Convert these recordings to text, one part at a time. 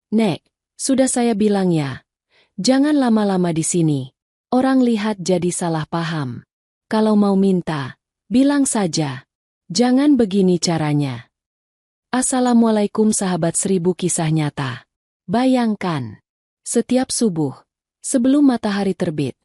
Nek, sudah saya bilang ya. Jangan lama-lama di sini. Orang lihat jadi salah paham. Kalau mau minta, bilang saja. Jangan begini caranya. Assalamualaikum sahabat 1000 kisah nyata. Bayangkan, setiap subuh, sebelum matahari terbit,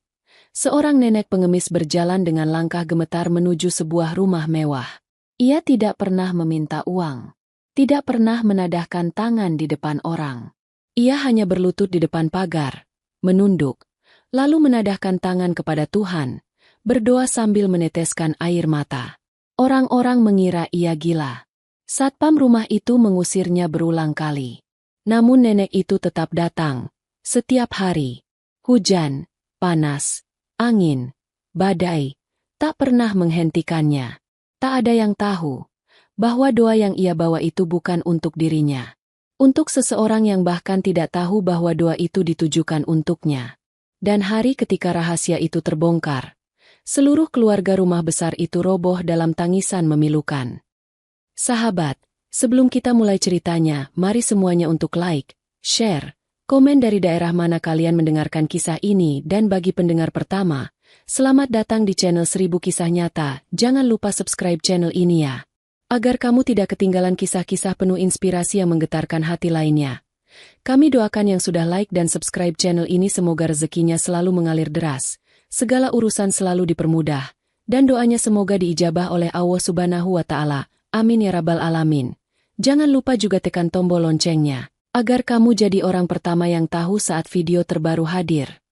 seorang nenek pengemis berjalan dengan langkah gemetar menuju sebuah rumah mewah. Ia tidak pernah meminta uang, tidak pernah menadahkan tangan di depan orang. Ia hanya berlutut di depan pagar, menunduk, lalu menadahkan tangan kepada Tuhan, berdoa sambil meneteskan air mata. Orang-orang mengira ia gila. Satpam rumah itu mengusirnya berulang kali. Namun nenek itu tetap datang, setiap hari. Hujan, panas, angin, badai, tak pernah menghentikannya. Tak ada yang tahu bahwa doa yang ia bawa itu bukan untuk dirinya. Untuk seseorang yang bahkan tidak tahu bahwa doa itu ditujukan untuknya. Dan hari ketika rahasia itu terbongkar, seluruh keluarga rumah besar itu roboh dalam tangisan memilukan. Sahabat, sebelum kita mulai ceritanya, mari semuanya untuk like, share, komen dari daerah mana kalian mendengarkan kisah ini dan bagi pendengar pertama, selamat datang di channel 1000 Kisah Nyata, jangan lupa subscribe channel ini ya. Agar kamu tidak ketinggalan kisah-kisah penuh inspirasi yang menggetarkan hati lainnya. Kami doakan yang sudah like dan subscribe channel ini semoga rezekinya selalu mengalir deras, segala urusan selalu dipermudah, dan doanya semoga diijabah oleh Allah Subhanahu wa Ta'ala. Amin ya Rabbal Alamin. Jangan lupa juga tekan tombol loncengnya, agar kamu jadi orang pertama yang tahu saat video terbaru hadir.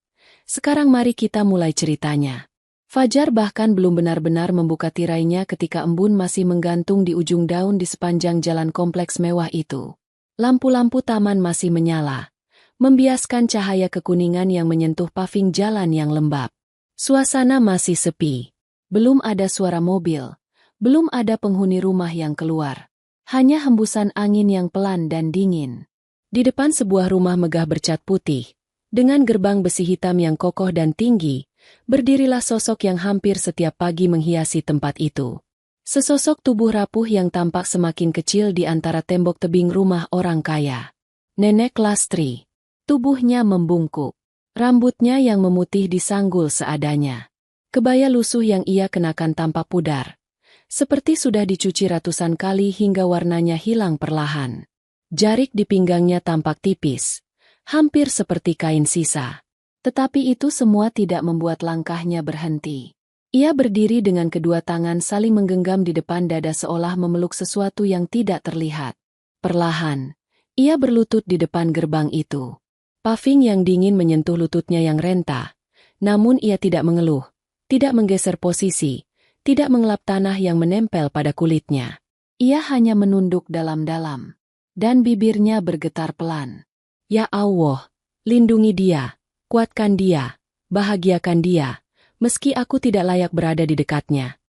Sekarang mari kita mulai ceritanya. Fajar bahkan belum benar-benar membuka tirainya ketika embun masih menggantung di ujung daun di sepanjang jalan kompleks mewah itu. Lampu-lampu taman masih menyala, membiaskan cahaya kekuningan yang menyentuh paving jalan yang lembab. Suasana masih sepi. Belum ada suara mobil. Belum ada penghuni rumah yang keluar. Hanya hembusan angin yang pelan dan dingin. Di depan sebuah rumah megah bercat putih, dengan gerbang besi hitam yang kokoh dan tinggi, berdirilah sosok yang hampir setiap pagi menghiasi tempat itu. Sesosok tubuh rapuh yang tampak semakin kecil di antara tembok tebing rumah orang kaya. Nenek Lastri. Tubuhnya membungkuk. Rambutnya yang memutih disanggul seadanya. Kebaya lusuh yang ia kenakan tampak pudar. Seperti sudah dicuci ratusan kali hingga warnanya hilang perlahan. Jarik di pinggangnya tampak tipis, hampir seperti kain sisa. Tetapi itu semua tidak membuat langkahnya berhenti. Ia berdiri dengan kedua tangan saling menggenggam di depan dada seolah memeluk sesuatu yang tidak terlihat. Perlahan, ia berlutut di depan gerbang itu. Paving yang dingin menyentuh lututnya yang rentah, namun ia tidak mengeluh, tidak menggeser posisi, tidak mengelap tanah yang menempel pada kulitnya. Ia hanya menunduk dalam-dalam. Dan bibirnya bergetar pelan. Ya Allah, lindungi dia, kuatkan dia, bahagiakan dia, meski aku tidak layak berada di dekatnya.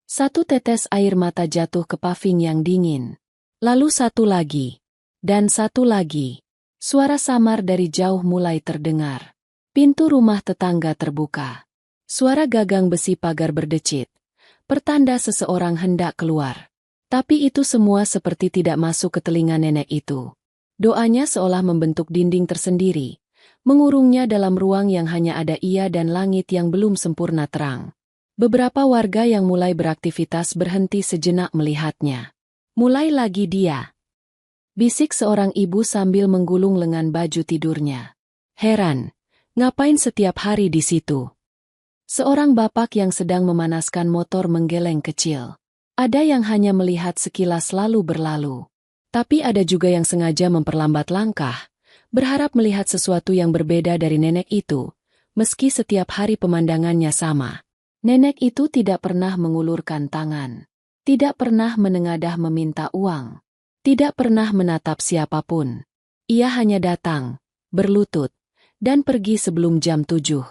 Satu tetes air mata jatuh ke paving yang dingin. Lalu satu lagi. Dan satu lagi. Suara samar dari jauh mulai terdengar. Pintu rumah tetangga terbuka. Suara gagang besi pagar berdecit. Pertanda seseorang hendak keluar. Tapi itu semua seperti tidak masuk ke telinga nenek itu. Doanya seolah membentuk dinding tersendiri, mengurungnya dalam ruang yang hanya ada ia dan langit yang belum sempurna terang. Beberapa warga yang mulai beraktivitas berhenti sejenak melihatnya. Mulai lagi dia. Bisik seorang ibu sambil menggulung lengan baju tidurnya. Heran, ngapain setiap hari di situ? Seorang bapak yang sedang memanaskan motor menggeleng kecil. Ada yang hanya melihat sekilas lalu berlalu. Tapi ada juga yang sengaja memperlambat langkah, berharap melihat sesuatu yang berbeda dari nenek itu, meski setiap hari pemandangannya sama. Nenek itu tidak pernah mengulurkan tangan, tidak pernah menengadah meminta uang, tidak pernah menatap siapapun. Ia hanya datang, berlutut, dan pergi sebelum jam 7.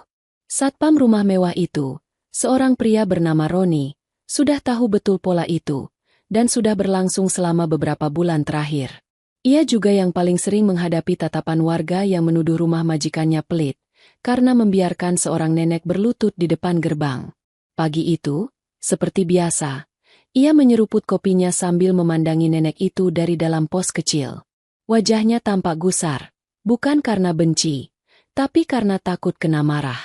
Satpam rumah mewah itu, seorang pria bernama Roni, sudah tahu betul pola itu, dan sudah berlangsung selama beberapa bulan terakhir. Ia juga yang paling sering menghadapi tatapan warga yang menuduh rumah majikannya pelit, karena membiarkan seorang nenek berlutut di depan gerbang. Pagi itu, seperti biasa, ia menyeruput kopinya sambil memandangi nenek itu dari dalam pos kecil. Wajahnya tampak gusar, Bukan karena benci, tapi karena takut kena marah.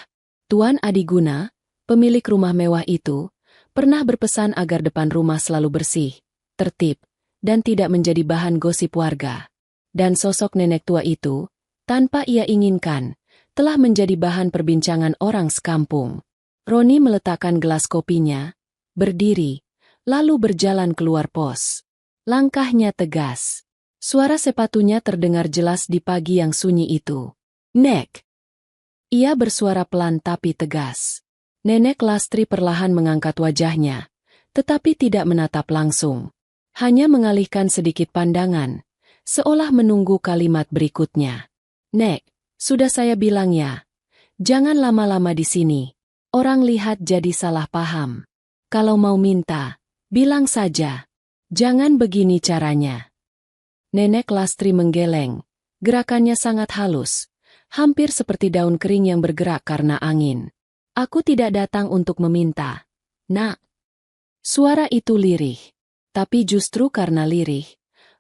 Tuan Adiguna, pemilik rumah mewah itu, pernah berpesan agar depan rumah selalu bersih, tertib, dan tidak menjadi bahan gosip warga. Dan sosok nenek tua itu, tanpa ia inginkan, telah menjadi bahan perbincangan orang sekampung. Roni meletakkan gelas kopinya, berdiri, lalu berjalan keluar pos. Langkahnya tegas. Suara sepatunya terdengar jelas di pagi yang sunyi itu. Nek! Ia bersuara pelan tapi tegas. Nenek Lastri perlahan mengangkat wajahnya, tetapi tidak menatap langsung. Hanya mengalihkan sedikit pandangan, seolah menunggu kalimat berikutnya. Nek, sudah saya bilang ya, jangan lama-lama di sini. Orang lihat jadi salah paham. Kalau mau minta, bilang saja. Jangan begini caranya. Nenek Lastri menggeleng, gerakannya sangat halus, hampir seperti daun kering yang bergerak karena angin. Aku tidak datang untuk meminta, Nak. Suara itu lirih, tapi justru karena lirih,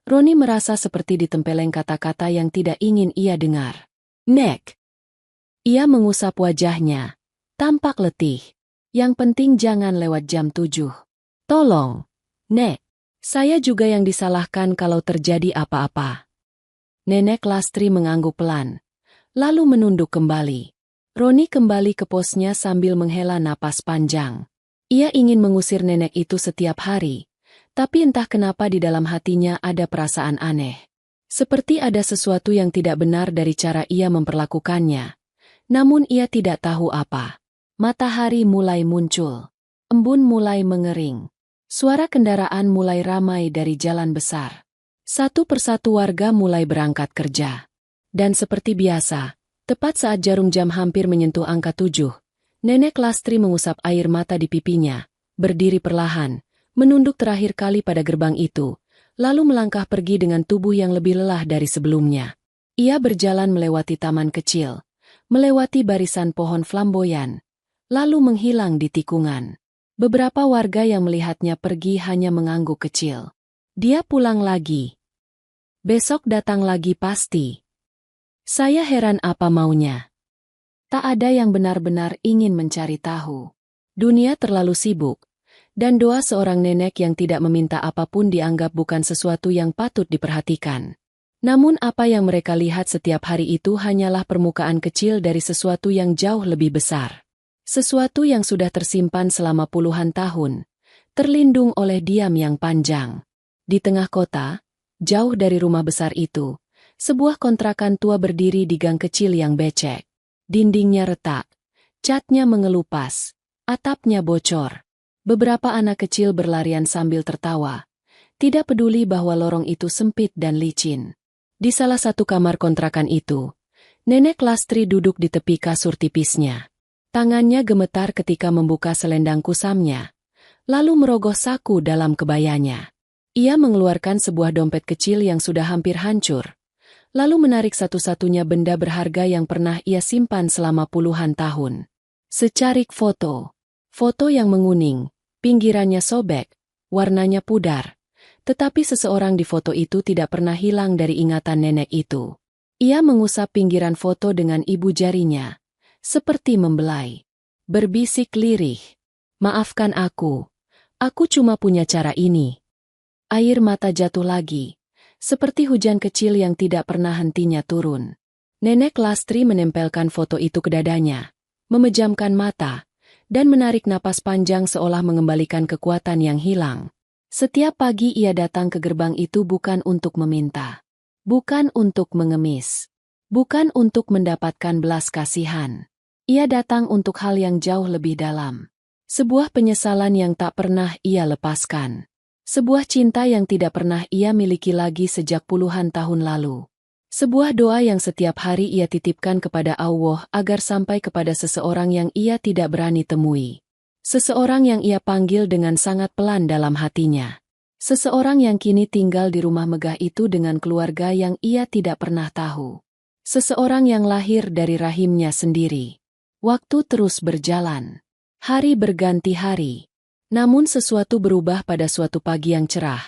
Roni merasa seperti ditempeleng kata-kata yang tidak ingin ia dengar. Nek. Ia mengusap wajahnya, tampak letih. Yang penting jangan lewat jam 7. Tolong, Nek. Saya juga yang disalahkan kalau terjadi apa-apa. Nenek Lastri mengangguk pelan, lalu menunduk kembali. Roni kembali ke posnya sambil menghela napas panjang. Ia ingin mengusir nenek itu setiap hari, tapi entah kenapa di dalam hatinya ada perasaan aneh. Seperti ada sesuatu yang tidak benar dari cara ia memperlakukannya. Namun ia tidak tahu apa. Matahari mulai muncul. Embun mulai mengering. Suara kendaraan mulai ramai dari jalan besar. Satu persatu warga mulai berangkat kerja. Dan seperti biasa, tepat saat jarum jam hampir menyentuh angka 7, Nenek Lastri mengusap air mata di pipinya, berdiri perlahan, menunduk terakhir kali pada gerbang itu, lalu melangkah pergi dengan tubuh yang lebih lelah dari sebelumnya. Ia berjalan melewati taman kecil, melewati barisan pohon flamboyan, lalu menghilang di tikungan. Beberapa warga yang melihatnya pergi hanya mengangguk kecil. Dia pulang lagi. Besok datang lagi pasti. Saya heran apa maunya. Tak ada yang benar-benar ingin mencari tahu. Dunia terlalu sibuk, dan doa seorang nenek yang tidak meminta apapun dianggap bukan sesuatu yang patut diperhatikan. Namun apa yang mereka lihat setiap hari itu hanyalah permukaan kecil dari sesuatu yang jauh lebih besar. Sesuatu yang sudah tersimpan selama puluhan tahun, terlindung oleh diam yang panjang. Di tengah kota, jauh dari rumah besar itu, sebuah kontrakan tua berdiri di gang kecil yang becek. Dindingnya retak, catnya mengelupas, atapnya bocor. Beberapa anak kecil berlarian sambil tertawa, tidak peduli bahwa lorong itu sempit dan licin. Di salah satu kamar kontrakan itu, Nenek Lastri duduk di tepi kasur tipisnya. Tangannya gemetar ketika membuka selendang kusamnya, lalu merogoh saku dalam kebayanya. Ia mengeluarkan sebuah dompet kecil yang sudah hampir hancur, lalu menarik satu-satunya benda berharga yang pernah ia simpan selama puluhan tahun. Secarik foto. Foto yang menguning, pinggirannya sobek, warnanya pudar. Tetapi seseorang di foto itu tidak pernah hilang dari ingatan nenek itu. Ia mengusap pinggiran foto dengan ibu jarinya, seperti membelai. Berbisik lirih. Maafkan aku cuma punya cara ini. Air mata jatuh lagi, seperti hujan kecil yang tidak pernah hentinya turun. Nenek Lastri menempelkan foto itu ke dadanya, memejamkan mata, dan menarik napas panjang seolah mengembalikan kekuatan yang hilang. Setiap pagi ia datang ke gerbang itu bukan untuk meminta, bukan untuk mengemis, bukan untuk mendapatkan belas kasihan. Ia datang untuk hal yang jauh lebih dalam. Sebuah penyesalan yang tak pernah ia lepaskan. Sebuah cinta yang tidak pernah ia miliki lagi sejak puluhan tahun lalu. Sebuah doa yang setiap hari ia titipkan kepada Allah agar sampai kepada seseorang yang ia tidak berani temui. Seseorang yang ia panggil dengan sangat pelan dalam hatinya. Seseorang yang kini tinggal di rumah megah itu dengan keluarga yang ia tidak pernah tahu. Seseorang yang lahir dari rahimnya sendiri. Waktu terus berjalan. Hari berganti hari. Namun sesuatu berubah pada suatu pagi yang cerah.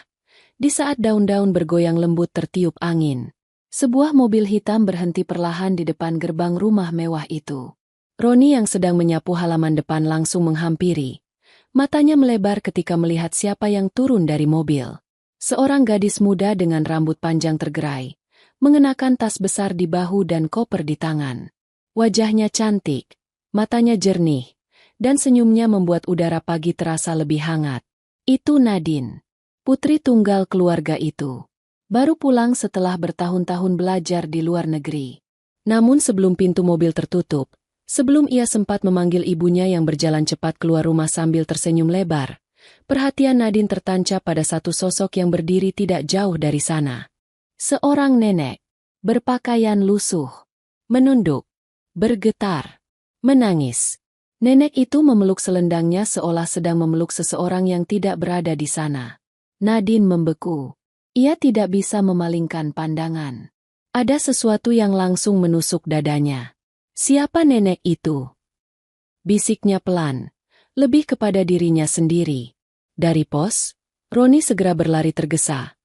Di saat daun-daun bergoyang lembut tertiup angin. Sebuah mobil hitam berhenti perlahan di depan gerbang rumah mewah itu. Roni yang sedang menyapu halaman depan langsung menghampiri. Matanya melebar ketika melihat siapa yang turun dari mobil. Seorang gadis muda dengan rambut panjang tergerai, mengenakan tas besar di bahu dan koper di tangan. Wajahnya cantik, matanya jernih, dan senyumnya membuat udara pagi terasa lebih hangat. Itu Nadine, putri tunggal keluarga itu. Baru pulang setelah bertahun-tahun belajar di luar negeri. Namun sebelum pintu mobil tertutup, sebelum ia sempat memanggil ibunya yang berjalan cepat keluar rumah sambil tersenyum lebar, perhatian Nadine tertancap pada satu sosok yang berdiri tidak jauh dari sana. Seorang nenek, berpakaian lusuh, menunduk, bergetar, menangis. Nenek itu memeluk selendangnya seolah sedang memeluk seseorang yang tidak berada di sana. Nadine membeku. Ia tidak bisa memalingkan pandangan. Ada sesuatu yang langsung menusuk dadanya. Siapa nenek itu? Bisiknya pelan, lebih kepada dirinya sendiri. Dari pos, Roni segera berlari tergesa.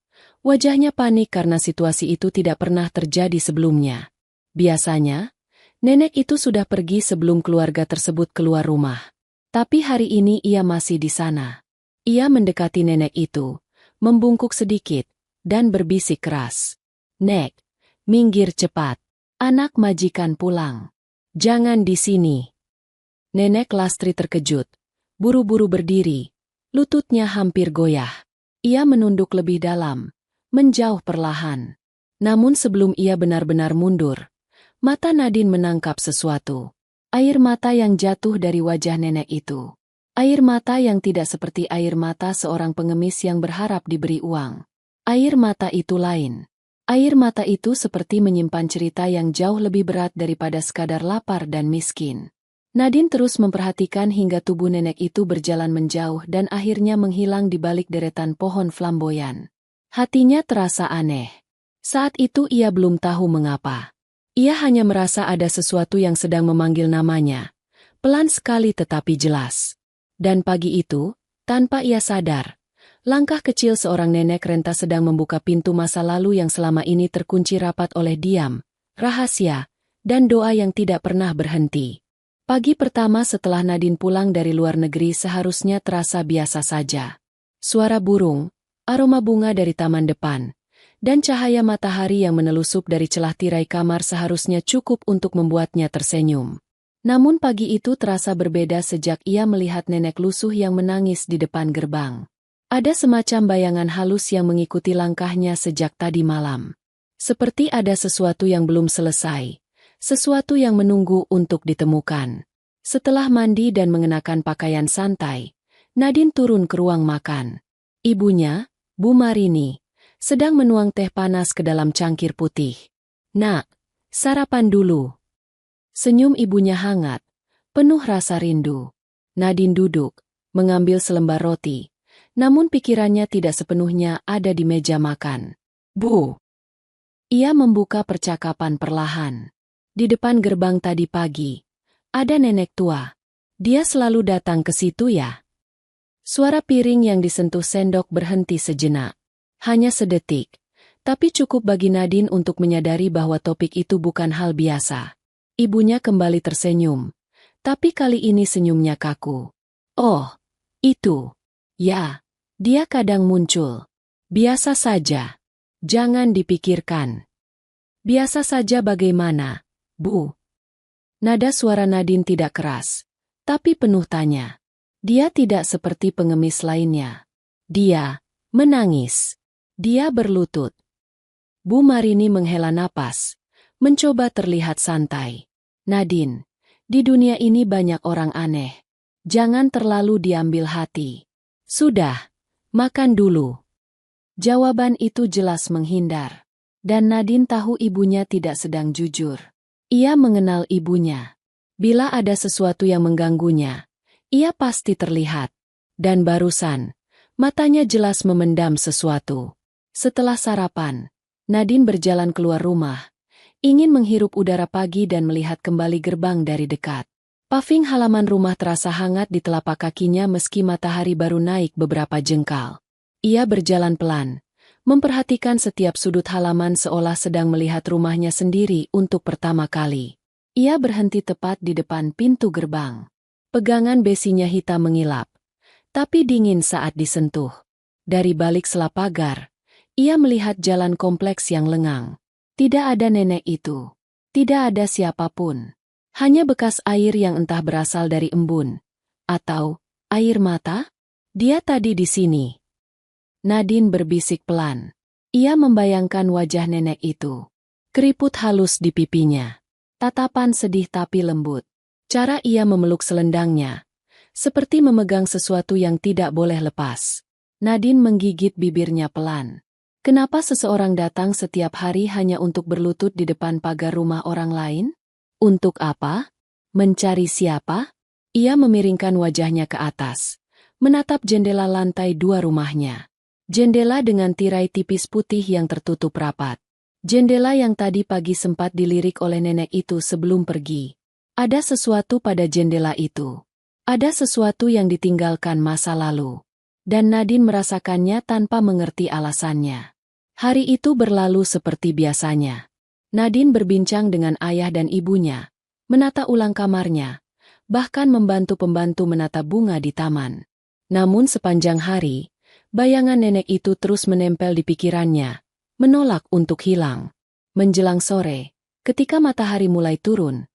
Wajahnya panik karena situasi itu tidak pernah terjadi sebelumnya. Biasanya, nenek itu sudah pergi sebelum keluarga tersebut keluar rumah. Tapi hari ini ia masih di sana. Ia mendekati nenek itu, membungkuk sedikit, dan berbisik keras. "Nek, minggir cepat. Anak majikan pulang. Jangan di sini." Nenek Lastri terkejut. Buru-buru berdiri. Lututnya hampir goyah. Ia menunduk lebih dalam, menjauh perlahan. Namun sebelum ia benar-benar mundur, mata Nadine menangkap sesuatu. Air mata yang jatuh dari wajah nenek itu. Air mata yang tidak seperti air mata seorang pengemis yang berharap diberi uang. Air mata itu lain. Air mata itu seperti menyimpan cerita yang jauh lebih berat daripada sekadar lapar dan miskin. Nadine terus memperhatikan hingga tubuh nenek itu berjalan menjauh dan akhirnya menghilang di balik deretan pohon flamboyan. Hatinya terasa aneh. Saat itu ia belum tahu mengapa. Ia hanya merasa ada sesuatu yang sedang memanggil namanya. Pelan sekali tetapi jelas. Dan pagi itu, tanpa ia sadar, langkah kecil seorang nenek renta sedang membuka pintu masa lalu yang selama ini terkunci rapat oleh diam, rahasia, dan doa yang tidak pernah berhenti. Pagi pertama setelah Nadine pulang dari luar negeri seharusnya terasa biasa saja. Suara burung, aroma bunga dari taman depan, dan cahaya matahari yang menelusup dari celah tirai kamar seharusnya cukup untuk membuatnya tersenyum. Namun pagi itu terasa berbeda sejak ia melihat nenek lusuh yang menangis di depan gerbang. Ada semacam bayangan halus yang mengikuti langkahnya sejak tadi malam. Seperti ada sesuatu yang belum selesai, sesuatu yang menunggu untuk ditemukan. Setelah mandi dan mengenakan pakaian santai, Nadine turun ke ruang makan. Ibunya, Bu Marini, sedang menuang teh panas ke dalam cangkir putih. "Nak, sarapan dulu." Senyum ibunya hangat, penuh rasa rindu. Nadine duduk, mengambil selembar roti. Namun pikirannya tidak sepenuhnya ada di meja makan. "Bu." Ia membuka percakapan perlahan. Di depan gerbang tadi pagi, ada nenek tua. Dia selalu datang ke situ ya? Suara piring yang disentuh sendok berhenti sejenak. Hanya sedetik, tapi cukup bagi Nadine untuk menyadari bahwa topik itu bukan hal biasa. Ibunya kembali tersenyum, tapi kali ini senyumnya kaku. "Oh, itu. Ya. Dia kadang muncul. Biasa saja. Jangan dipikirkan." "Biasa saja bagaimana, Bu?" Nada suara Nadine tidak keras, tapi penuh tanya. Dia tidak seperti pengemis lainnya. Dia menangis. Dia berlutut. Bu Marini menghela napas, mencoba terlihat santai. "Nadine, di dunia ini banyak orang aneh. Jangan terlalu diambil hati. Sudah. Makan dulu." Jawaban itu jelas menghindar. Dan Nadine tahu ibunya tidak sedang jujur. Ia mengenal ibunya. Bila ada sesuatu yang mengganggunya, ia pasti terlihat. Dan barusan, matanya jelas memendam sesuatu. Setelah sarapan, Nadine berjalan keluar rumah, ingin menghirup udara pagi dan melihat kembali gerbang dari dekat. Paving halaman rumah terasa hangat di telapak kakinya meski matahari baru naik beberapa jengkal. Ia berjalan pelan, memperhatikan setiap sudut halaman seolah sedang melihat rumahnya sendiri untuk pertama kali. Ia berhenti tepat di depan pintu gerbang. Pegangan besinya hitam mengilap, tapi dingin saat disentuh. Dari balik selap pagar, ia melihat jalan kompleks yang lengang. Tidak ada nenek itu. Tidak ada siapapun. Hanya bekas air yang entah berasal dari embun. Atau air mata? Dia tadi di sini. Nadine berbisik pelan. Ia membayangkan wajah nenek itu. Keriput halus di pipinya. Tatapan sedih tapi lembut. Cara ia memeluk selendangnya. Seperti memegang sesuatu yang tidak boleh lepas. Nadine menggigit bibirnya pelan. Kenapa seseorang datang setiap hari hanya untuk berlutut di depan pagar rumah orang lain? Untuk apa? Mencari siapa? Ia memiringkan wajahnya ke atas. Menatap jendela lantai 2 rumahnya. Jendela dengan tirai tipis putih yang tertutup rapat. Jendela yang tadi pagi sempat dilirik oleh nenek itu sebelum pergi. Ada sesuatu pada jendela itu. Ada sesuatu yang ditinggalkan masa lalu. Dan Nadine merasakannya tanpa mengerti alasannya. Hari itu berlalu seperti biasanya. Nadine berbincang dengan ayah dan ibunya, menata ulang kamarnya, bahkan membantu pembantu menata bunga di taman. Namun sepanjang hari, bayangan nenek itu terus menempel di pikirannya, menolak untuk hilang. Menjelang sore, ketika matahari mulai turun,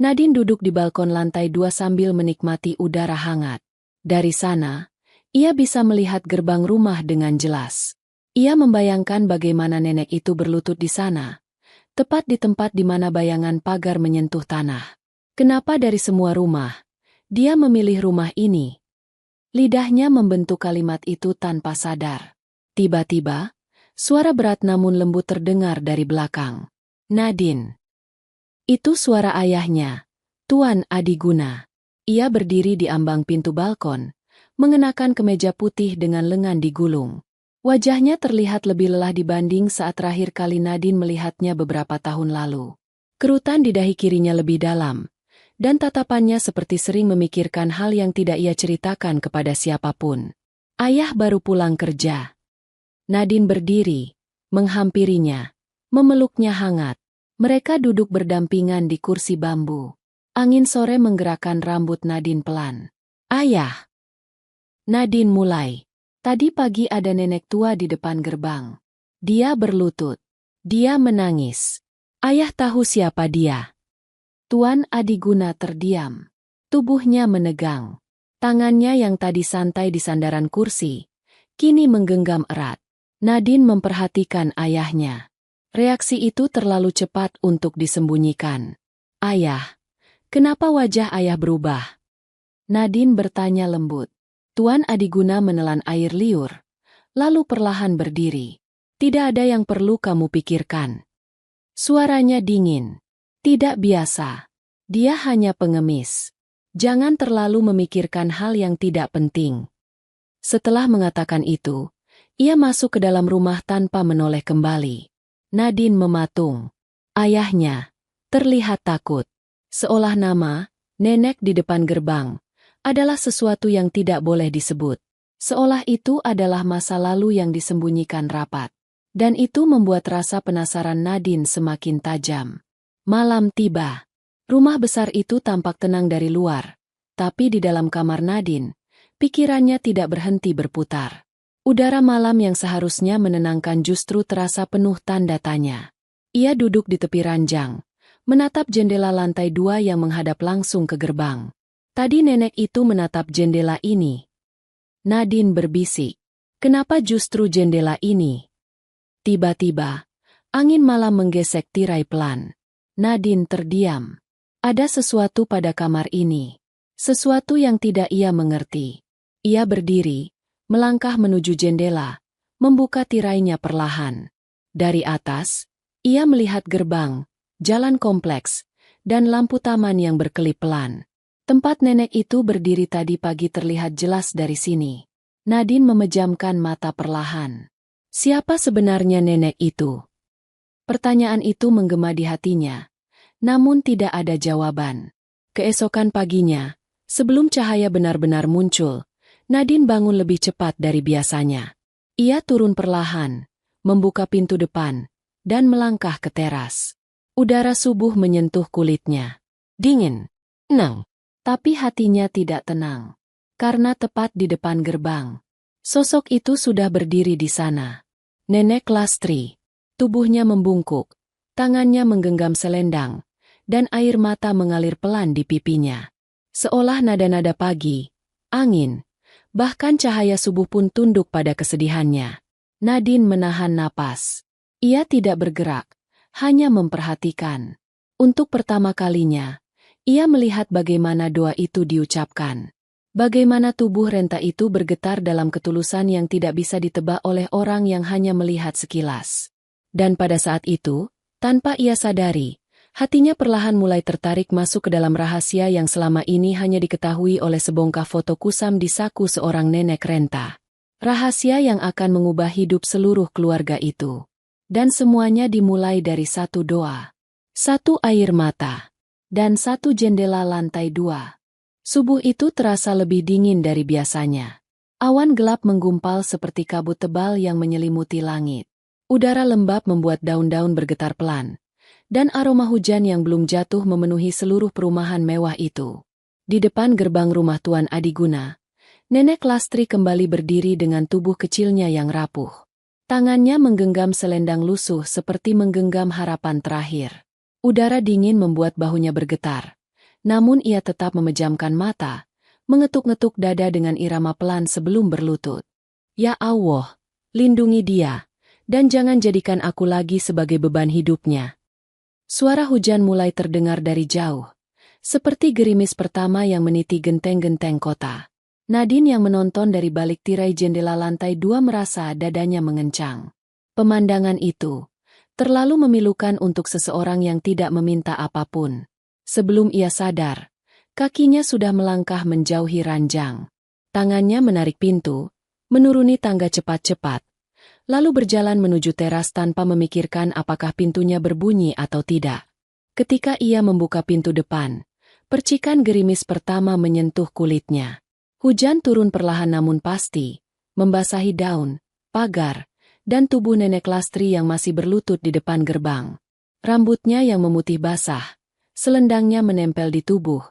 Nadine duduk di balkon lantai 2 sambil menikmati udara hangat. Dari sana, ia bisa melihat gerbang rumah dengan jelas. Ia membayangkan bagaimana nenek itu berlutut di sana, tepat di tempat di mana bayangan pagar menyentuh tanah. Kenapa dari semua rumah, dia memilih rumah ini? Lidahnya membentuk kalimat itu tanpa sadar. Tiba-tiba, suara berat namun lembut terdengar dari belakang. Nadine. Itu suara ayahnya, Tuan Adiguna. Ia berdiri di ambang pintu balkon, mengenakan kemeja putih dengan lengan digulung. Wajahnya terlihat lebih lelah dibanding saat terakhir kali Nadine melihatnya beberapa tahun lalu. Kerutan di dahi kirinya lebih dalam, dan tatapannya seperti sering memikirkan hal yang tidak ia ceritakan kepada siapapun. Ayah baru pulang kerja. Nadine berdiri, menghampirinya, memeluknya hangat. Mereka duduk berdampingan di kursi bambu. Angin sore menggerakkan rambut Nadine pelan. Ayah. Nadine mulai. Tadi pagi ada nenek tua di depan gerbang. Dia berlutut. Dia menangis. Ayah tahu siapa dia. Tuan Adiguna terdiam. Tubuhnya menegang. Tangannya yang tadi santai di sandaran kursi, kini menggenggam erat. Nadine memperhatikan ayahnya. Reaksi itu terlalu cepat untuk disembunyikan. Ayah, kenapa wajah ayah berubah? Nadine bertanya lembut. Tuan Adiguna menelan air liur, lalu perlahan berdiri. Tidak ada yang perlu kamu pikirkan. Suaranya dingin. Tidak biasa. Dia hanya pengemis. Jangan terlalu memikirkan hal yang tidak penting. Setelah mengatakan itu, ia masuk ke dalam rumah tanpa menoleh kembali. Nadine mematung. Ayahnya terlihat takut. Seolah nama, nenek di depan gerbang, adalah sesuatu yang tidak boleh disebut. Seolah itu adalah masa lalu yang disembunyikan rapat. Dan itu membuat rasa penasaran Nadine semakin tajam. Malam tiba. Rumah besar itu tampak tenang dari luar. Tapi di dalam kamar Nadine, pikirannya tidak berhenti berputar. Udara malam yang seharusnya menenangkan justru terasa penuh tanda tanya. Ia duduk di tepi ranjang, menatap jendela lantai 2 yang menghadap langsung ke gerbang. Tadi nenek itu menatap jendela ini. Nadine berbisik. Kenapa justru jendela ini? Tiba-tiba, angin malam menggesek tirai pelan. Nadine terdiam. Ada sesuatu pada kamar ini. Sesuatu yang tidak ia mengerti. Ia berdiri, melangkah menuju jendela, membuka tirainya perlahan. Dari atas, ia melihat gerbang, jalan kompleks, dan lampu taman yang berkelip pelan. Tempat nenek itu berdiri tadi pagi terlihat jelas dari sini. Nadine memejamkan mata perlahan. Siapa sebenarnya nenek itu? Pertanyaan itu menggema di hatinya, namun tidak ada jawaban. Keesokan paginya, sebelum cahaya benar-benar muncul, Nadine bangun lebih cepat dari biasanya. Ia turun perlahan, membuka pintu depan, dan melangkah ke teras. Udara subuh menyentuh kulitnya. Dingin, tenang, tapi hatinya tidak tenang. Karena tepat di depan gerbang, sosok itu sudah berdiri di sana. Nenek Lastri. Tubuhnya membungkuk, tangannya menggenggam selendang, dan air mata mengalir pelan di pipinya. Seolah nada-nada pagi, angin, bahkan cahaya subuh pun tunduk pada kesedihannya. Nadine menahan napas. Ia tidak bergerak, hanya memperhatikan. Untuk pertama kalinya, ia melihat bagaimana doa itu diucapkan. Bagaimana tubuh renta itu bergetar dalam ketulusan yang tidak bisa ditebak oleh orang yang hanya melihat sekilas. Dan pada saat itu, tanpa ia sadari, hatinya perlahan mulai tertarik masuk ke dalam rahasia yang selama ini hanya diketahui oleh sebongkah foto kusam di saku seorang nenek renta. Rahasia yang akan mengubah hidup seluruh keluarga itu. Dan semuanya dimulai dari satu doa, satu air mata, dan satu jendela lantai 2. Subuh itu terasa lebih dingin dari biasanya. Awan gelap menggumpal seperti kabut tebal yang menyelimuti langit. Udara lembab membuat daun-daun bergetar pelan. Dan aroma hujan yang belum jatuh memenuhi seluruh perumahan mewah itu. Di depan gerbang rumah Tuan Adiguna, Nenek Lastri kembali berdiri dengan tubuh kecilnya yang rapuh. Tangannya menggenggam selendang lusuh seperti menggenggam harapan terakhir. Udara dingin membuat bahunya bergetar. Namun ia tetap memejamkan mata, mengetuk-ngetuk dada dengan irama pelan sebelum berlutut. Ya Allah, lindungi dia, dan jangan jadikan aku lagi sebagai beban hidupnya. Suara hujan mulai terdengar dari jauh, seperti gerimis pertama yang meniti genteng-genteng kota. Nadine yang menonton dari balik tirai jendela lantai 2 merasa dadanya mengencang. Pemandangan itu terlalu memilukan untuk seseorang yang tidak meminta apapun. Sebelum ia sadar, kakinya sudah melangkah menjauhi ranjang. Tangannya menarik pintu, menuruni tangga cepat-cepat, lalu berjalan menuju teras tanpa memikirkan apakah pintunya berbunyi atau tidak. Ketika ia membuka pintu depan, percikan gerimis pertama menyentuh kulitnya. Hujan turun perlahan namun pasti, membasahi daun, pagar, dan tubuh Nenek Lastri yang masih berlutut di depan gerbang. Rambutnya yang memutih basah, selendangnya menempel di tubuh,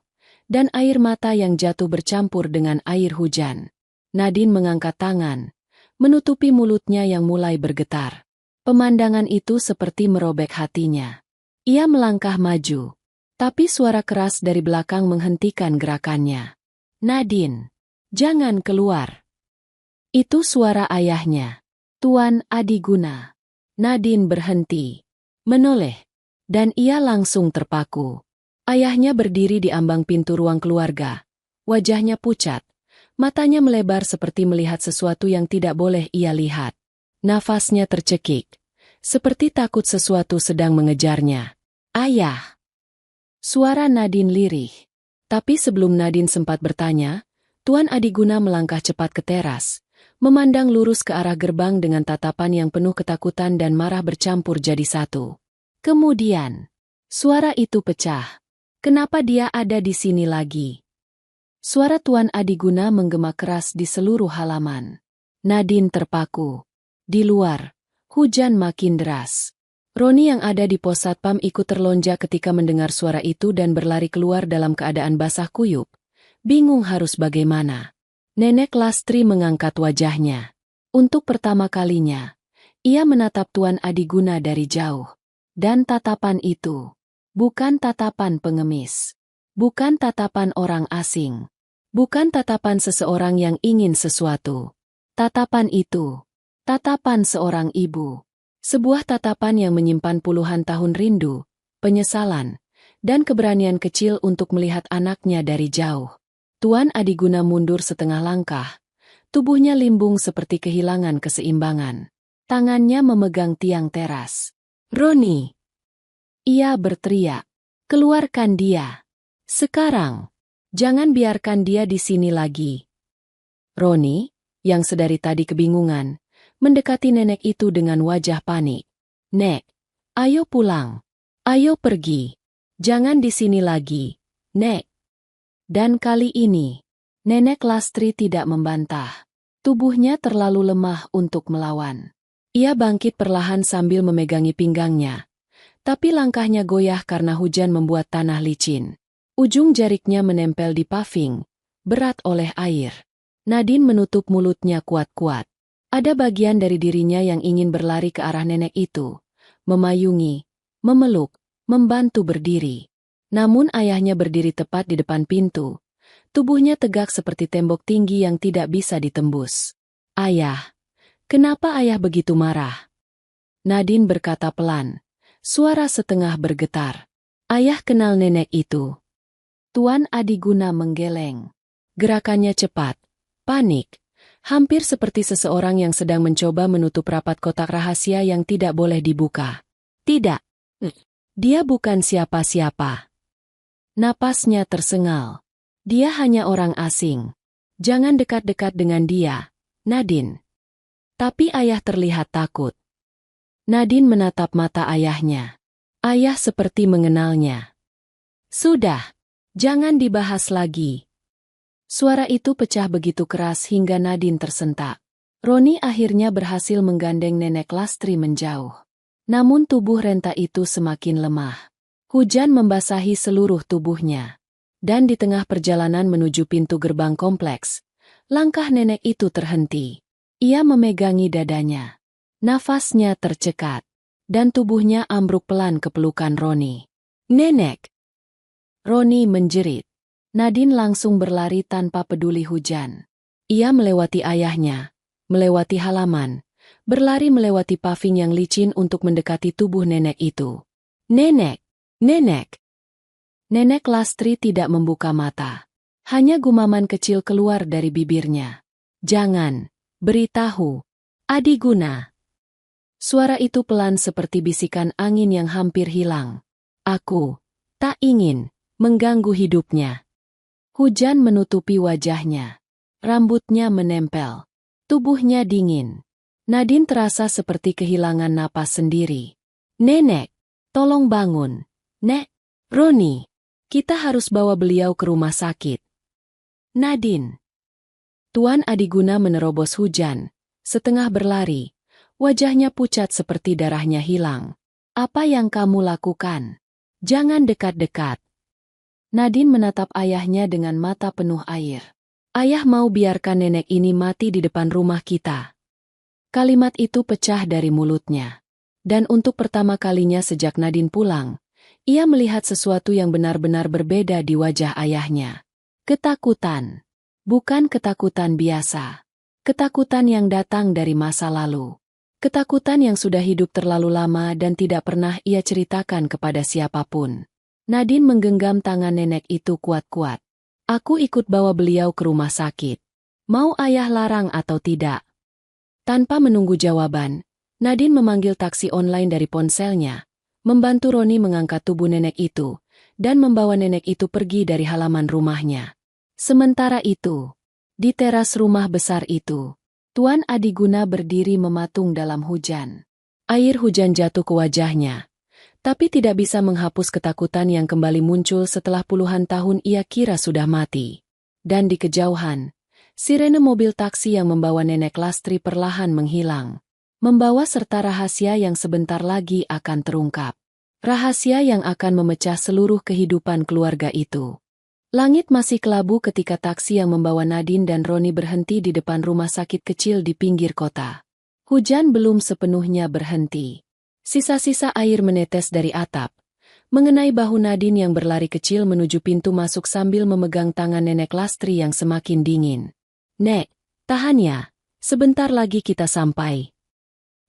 dan air mata yang jatuh bercampur dengan air hujan. Nadine mengangkat tangan, menutupi mulutnya yang mulai bergetar. Pemandangan itu seperti merobek hatinya. Ia melangkah maju, tapi suara keras dari belakang menghentikan gerakannya. Nadine, jangan keluar. Itu suara ayahnya, Tuan Adiguna. Nadine berhenti, menoleh, dan ia langsung terpaku. Ayahnya berdiri di ambang pintu ruang keluarga. Wajahnya pucat. Matanya melebar seperti melihat sesuatu yang tidak boleh ia lihat. Nafasnya tercekik, seperti takut sesuatu sedang mengejarnya. Ayah! Suara Nadine lirih. Tapi sebelum Nadine sempat bertanya, Tuan Adiguna melangkah cepat ke teras, memandang lurus ke arah gerbang dengan tatapan yang penuh ketakutan dan marah bercampur jadi satu. Kemudian, suara itu pecah. Kenapa dia ada di sini lagi? Suara Tuan Adiguna menggema keras di seluruh halaman. Nadine terpaku. Di luar, hujan makin deras. Roni yang ada di pos satpam ikut terlonjak ketika mendengar suara itu dan berlari keluar dalam keadaan basah kuyup. Bingung harus bagaimana. Nenek Lastri mengangkat wajahnya. Untuk pertama kalinya, ia menatap Tuan Adiguna dari jauh. Dan tatapan itu bukan tatapan pengemis. Bukan tatapan orang asing. Bukan tatapan seseorang yang ingin sesuatu. Tatapan itu, tatapan seorang ibu. Sebuah tatapan yang menyimpan puluhan tahun rindu, penyesalan, dan keberanian kecil untuk melihat anaknya dari jauh. Tuan Adiguna mundur setengah langkah. Tubuhnya limbung seperti kehilangan keseimbangan. Tangannya memegang tiang teras. Roni! Ia berteriak. Keluarkan dia. Sekarang. Jangan biarkan dia di sini lagi. Roni, yang sedari tadi kebingungan, mendekati nenek itu dengan wajah panik. Nek, ayo pulang. Ayo pergi. Jangan di sini lagi, Nek. Dan kali ini, Nenek Lastri tidak membantah. Tubuhnya terlalu lemah untuk melawan. Ia bangkit perlahan sambil memegangi pinggangnya. Tapi langkahnya goyah karena hujan membuat tanah licin. Ujung jariknya menempel di paving, berat oleh air. Nadine menutup mulutnya kuat-kuat. Ada bagian dari dirinya yang ingin berlari ke arah nenek itu, memayungi, memeluk, membantu berdiri. Namun ayahnya berdiri tepat di depan pintu. Tubuhnya tegak seperti tembok tinggi yang tidak bisa ditembus. "Ayah, kenapa ayah begitu marah?" Nadine berkata pelan. Suara setengah bergetar. "Ayah kenal nenek itu." Tuan Adiguna menggeleng. Gerakannya cepat, panik, hampir seperti seseorang yang sedang mencoba menutup rapat kotak rahasia yang tidak boleh dibuka. "Tidak. Dia bukan siapa-siapa." Napasnya tersengal. "Dia hanya orang asing. Jangan dekat-dekat dengan dia, Nadine." Tapi ayah terlihat takut. Nadine menatap mata ayahnya. Ayah seperti mengenalnya. "Sudah, jangan dibahas lagi." Suara itu pecah begitu keras hingga Nadine tersentak. Roni akhirnya berhasil menggandeng nenek Lastri menjauh. Namun tubuh renta itu semakin lemah. Hujan membasahi seluruh tubuhnya. Dan di tengah perjalanan menuju pintu gerbang kompleks, langkah nenek itu terhenti. Ia memegangi dadanya. Nafasnya tercekat. Dan tubuhnya ambruk pelan ke pelukan Roni. "Nenek!" Roni menjerit. Nadine langsung berlari tanpa peduli hujan. Ia melewati ayahnya, melewati halaman, berlari melewati paving yang licin untuk mendekati tubuh nenek itu. "Nenek! Nenek!" Nenek Lastri tidak membuka mata. Hanya gumaman kecil keluar dari bibirnya. "Jangan, beritahu, Adiguna." Suara itu pelan seperti bisikan angin yang hampir hilang. "Aku tak ingin mengganggu hidupnya." Hujan menutupi wajahnya. Rambutnya menempel. Tubuhnya dingin. Nadine terasa seperti kehilangan napas sendiri. "Nenek, tolong bangun. Nek, Roni, kita harus bawa beliau ke rumah sakit." "Nadine." Tuan Adiguna menerobos hujan, setengah berlari. Wajahnya pucat seperti darahnya hilang. "Apa yang kamu lakukan? Jangan dekat-dekat." Nadine menatap ayahnya dengan mata penuh air. "Ayah mau biarkan nenek ini mati di depan rumah kita." Kalimat itu pecah dari mulutnya. Dan untuk pertama kalinya sejak Nadine pulang, ia melihat sesuatu yang benar-benar berbeda di wajah ayahnya. Ketakutan. Bukan ketakutan biasa. Ketakutan yang datang dari masa lalu. Ketakutan yang sudah hidup terlalu lama dan tidak pernah ia ceritakan kepada siapapun. Nadine menggenggam tangan nenek itu kuat-kuat. "Aku ikut bawa beliau ke rumah sakit. Mau ayah larang atau tidak?" Tanpa menunggu jawaban, Nadine memanggil taksi online dari ponselnya, membantu Roni mengangkat tubuh nenek itu, dan membawa nenek itu pergi dari halaman rumahnya. Sementara itu, di teras rumah besar itu, Tuan Adiguna berdiri mematung dalam hujan. Air hujan jatuh ke wajahnya, tapi tidak bisa menghapus ketakutan yang kembali muncul setelah puluhan tahun ia kira sudah mati. Dan di kejauhan, sirene mobil taksi yang membawa nenek Lastri perlahan menghilang. Membawa serta rahasia yang sebentar lagi akan terungkap. Rahasia yang akan memecah seluruh kehidupan keluarga itu. Langit masih kelabu ketika taksi yang membawa Nadine dan Roni berhenti di depan rumah sakit kecil di pinggir kota. Hujan belum sepenuhnya berhenti. Sisa-sisa air menetes dari atap, mengenai bahu Nadine yang berlari kecil menuju pintu masuk sambil memegang tangan nenek Lastri yang semakin dingin. "Nek, tahan ya, sebentar lagi kita sampai."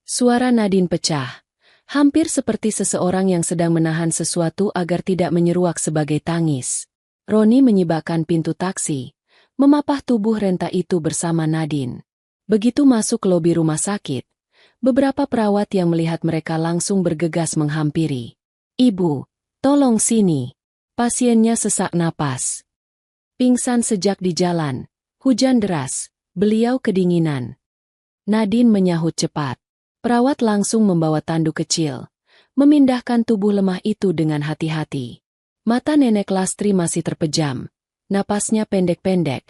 Suara Nadine pecah, hampir seperti seseorang yang sedang menahan sesuatu agar tidak menyeruak sebagai tangis. Roni menyibakkan pintu taksi, memapah tubuh renta itu bersama Nadine. Begitu masuk ke lobi rumah sakit, beberapa perawat yang melihat mereka langsung bergegas menghampiri. "Ibu, tolong sini. Pasiennya sesak napas." Pingsan sejak di jalan, hujan deras, beliau kedinginan. Nadine menyahut cepat. Perawat langsung membawa tanduk kecil, memindahkan tubuh lemah itu dengan hati-hati. Mata nenek Lastri masih terpejam, napasnya pendek-pendek,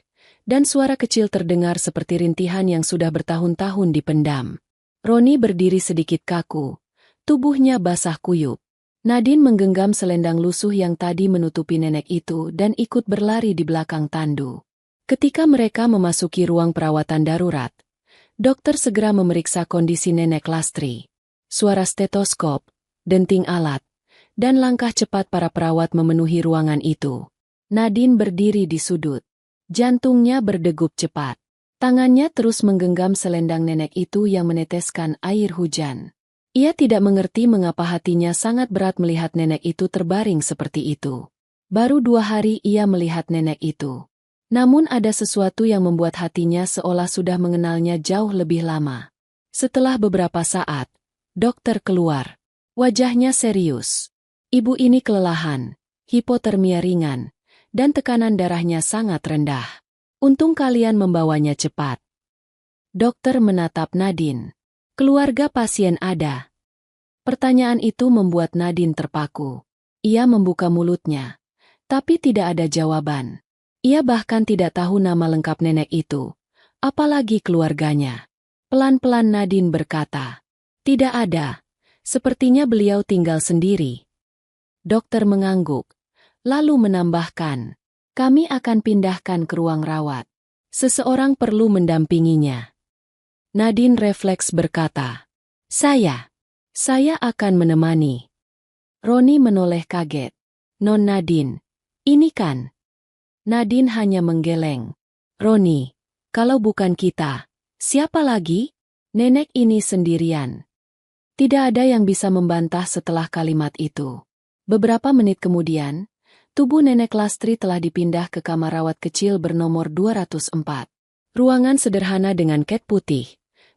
dan suara kecil terdengar seperti rintihan yang sudah bertahun-tahun dipendam. Roni berdiri sedikit kaku. Tubuhnya basah kuyup. Nadine menggenggam selendang lusuh yang tadi menutupi nenek itu dan ikut berlari di belakang tandu. Ketika mereka memasuki ruang perawatan darurat, dokter segera memeriksa kondisi nenek Lastri. Suara stetoskop, denting alat, dan langkah cepat para perawat memenuhi ruangan itu. Nadine berdiri di sudut. Jantungnya berdegup cepat. Tangannya terus menggenggam selendang nenek itu yang meneteskan air hujan. Ia tidak mengerti mengapa hatinya sangat berat melihat nenek itu terbaring seperti itu. Baru 2 hari ia melihat nenek itu. Namun ada sesuatu yang membuat hatinya seolah sudah mengenalnya jauh lebih lama. Setelah beberapa saat, dokter keluar. Wajahnya serius. Ibu ini kelelahan, hipotermia ringan, dan tekanan darahnya sangat rendah. Untung kalian membawanya cepat. Dokter menatap Nadine. Keluarga pasien ada. Pertanyaan itu membuat Nadine terpaku. Ia membuka mulutnya, tapi tidak ada jawaban. Ia bahkan tidak tahu nama lengkap nenek itu, apalagi keluarganya. Pelan-pelan Nadine berkata, "Tidak ada. Sepertinya beliau tinggal sendiri." Dokter mengangguk, lalu menambahkan, "Kami akan pindahkan ke ruang rawat. Seseorang perlu mendampinginya." Nadine refleks berkata, Saya akan menemani." Roni menoleh kaget. "Non Nadine, ini kan?" Nadine hanya menggeleng. "Roni, kalau bukan kita, siapa lagi? Nenek ini sendirian." Tidak ada yang bisa membantah setelah kalimat itu. Beberapa menit kemudian, tubuh nenek Lastri telah dipindah ke kamar rawat kecil bernomor 204. Ruangan sederhana dengan ket putih,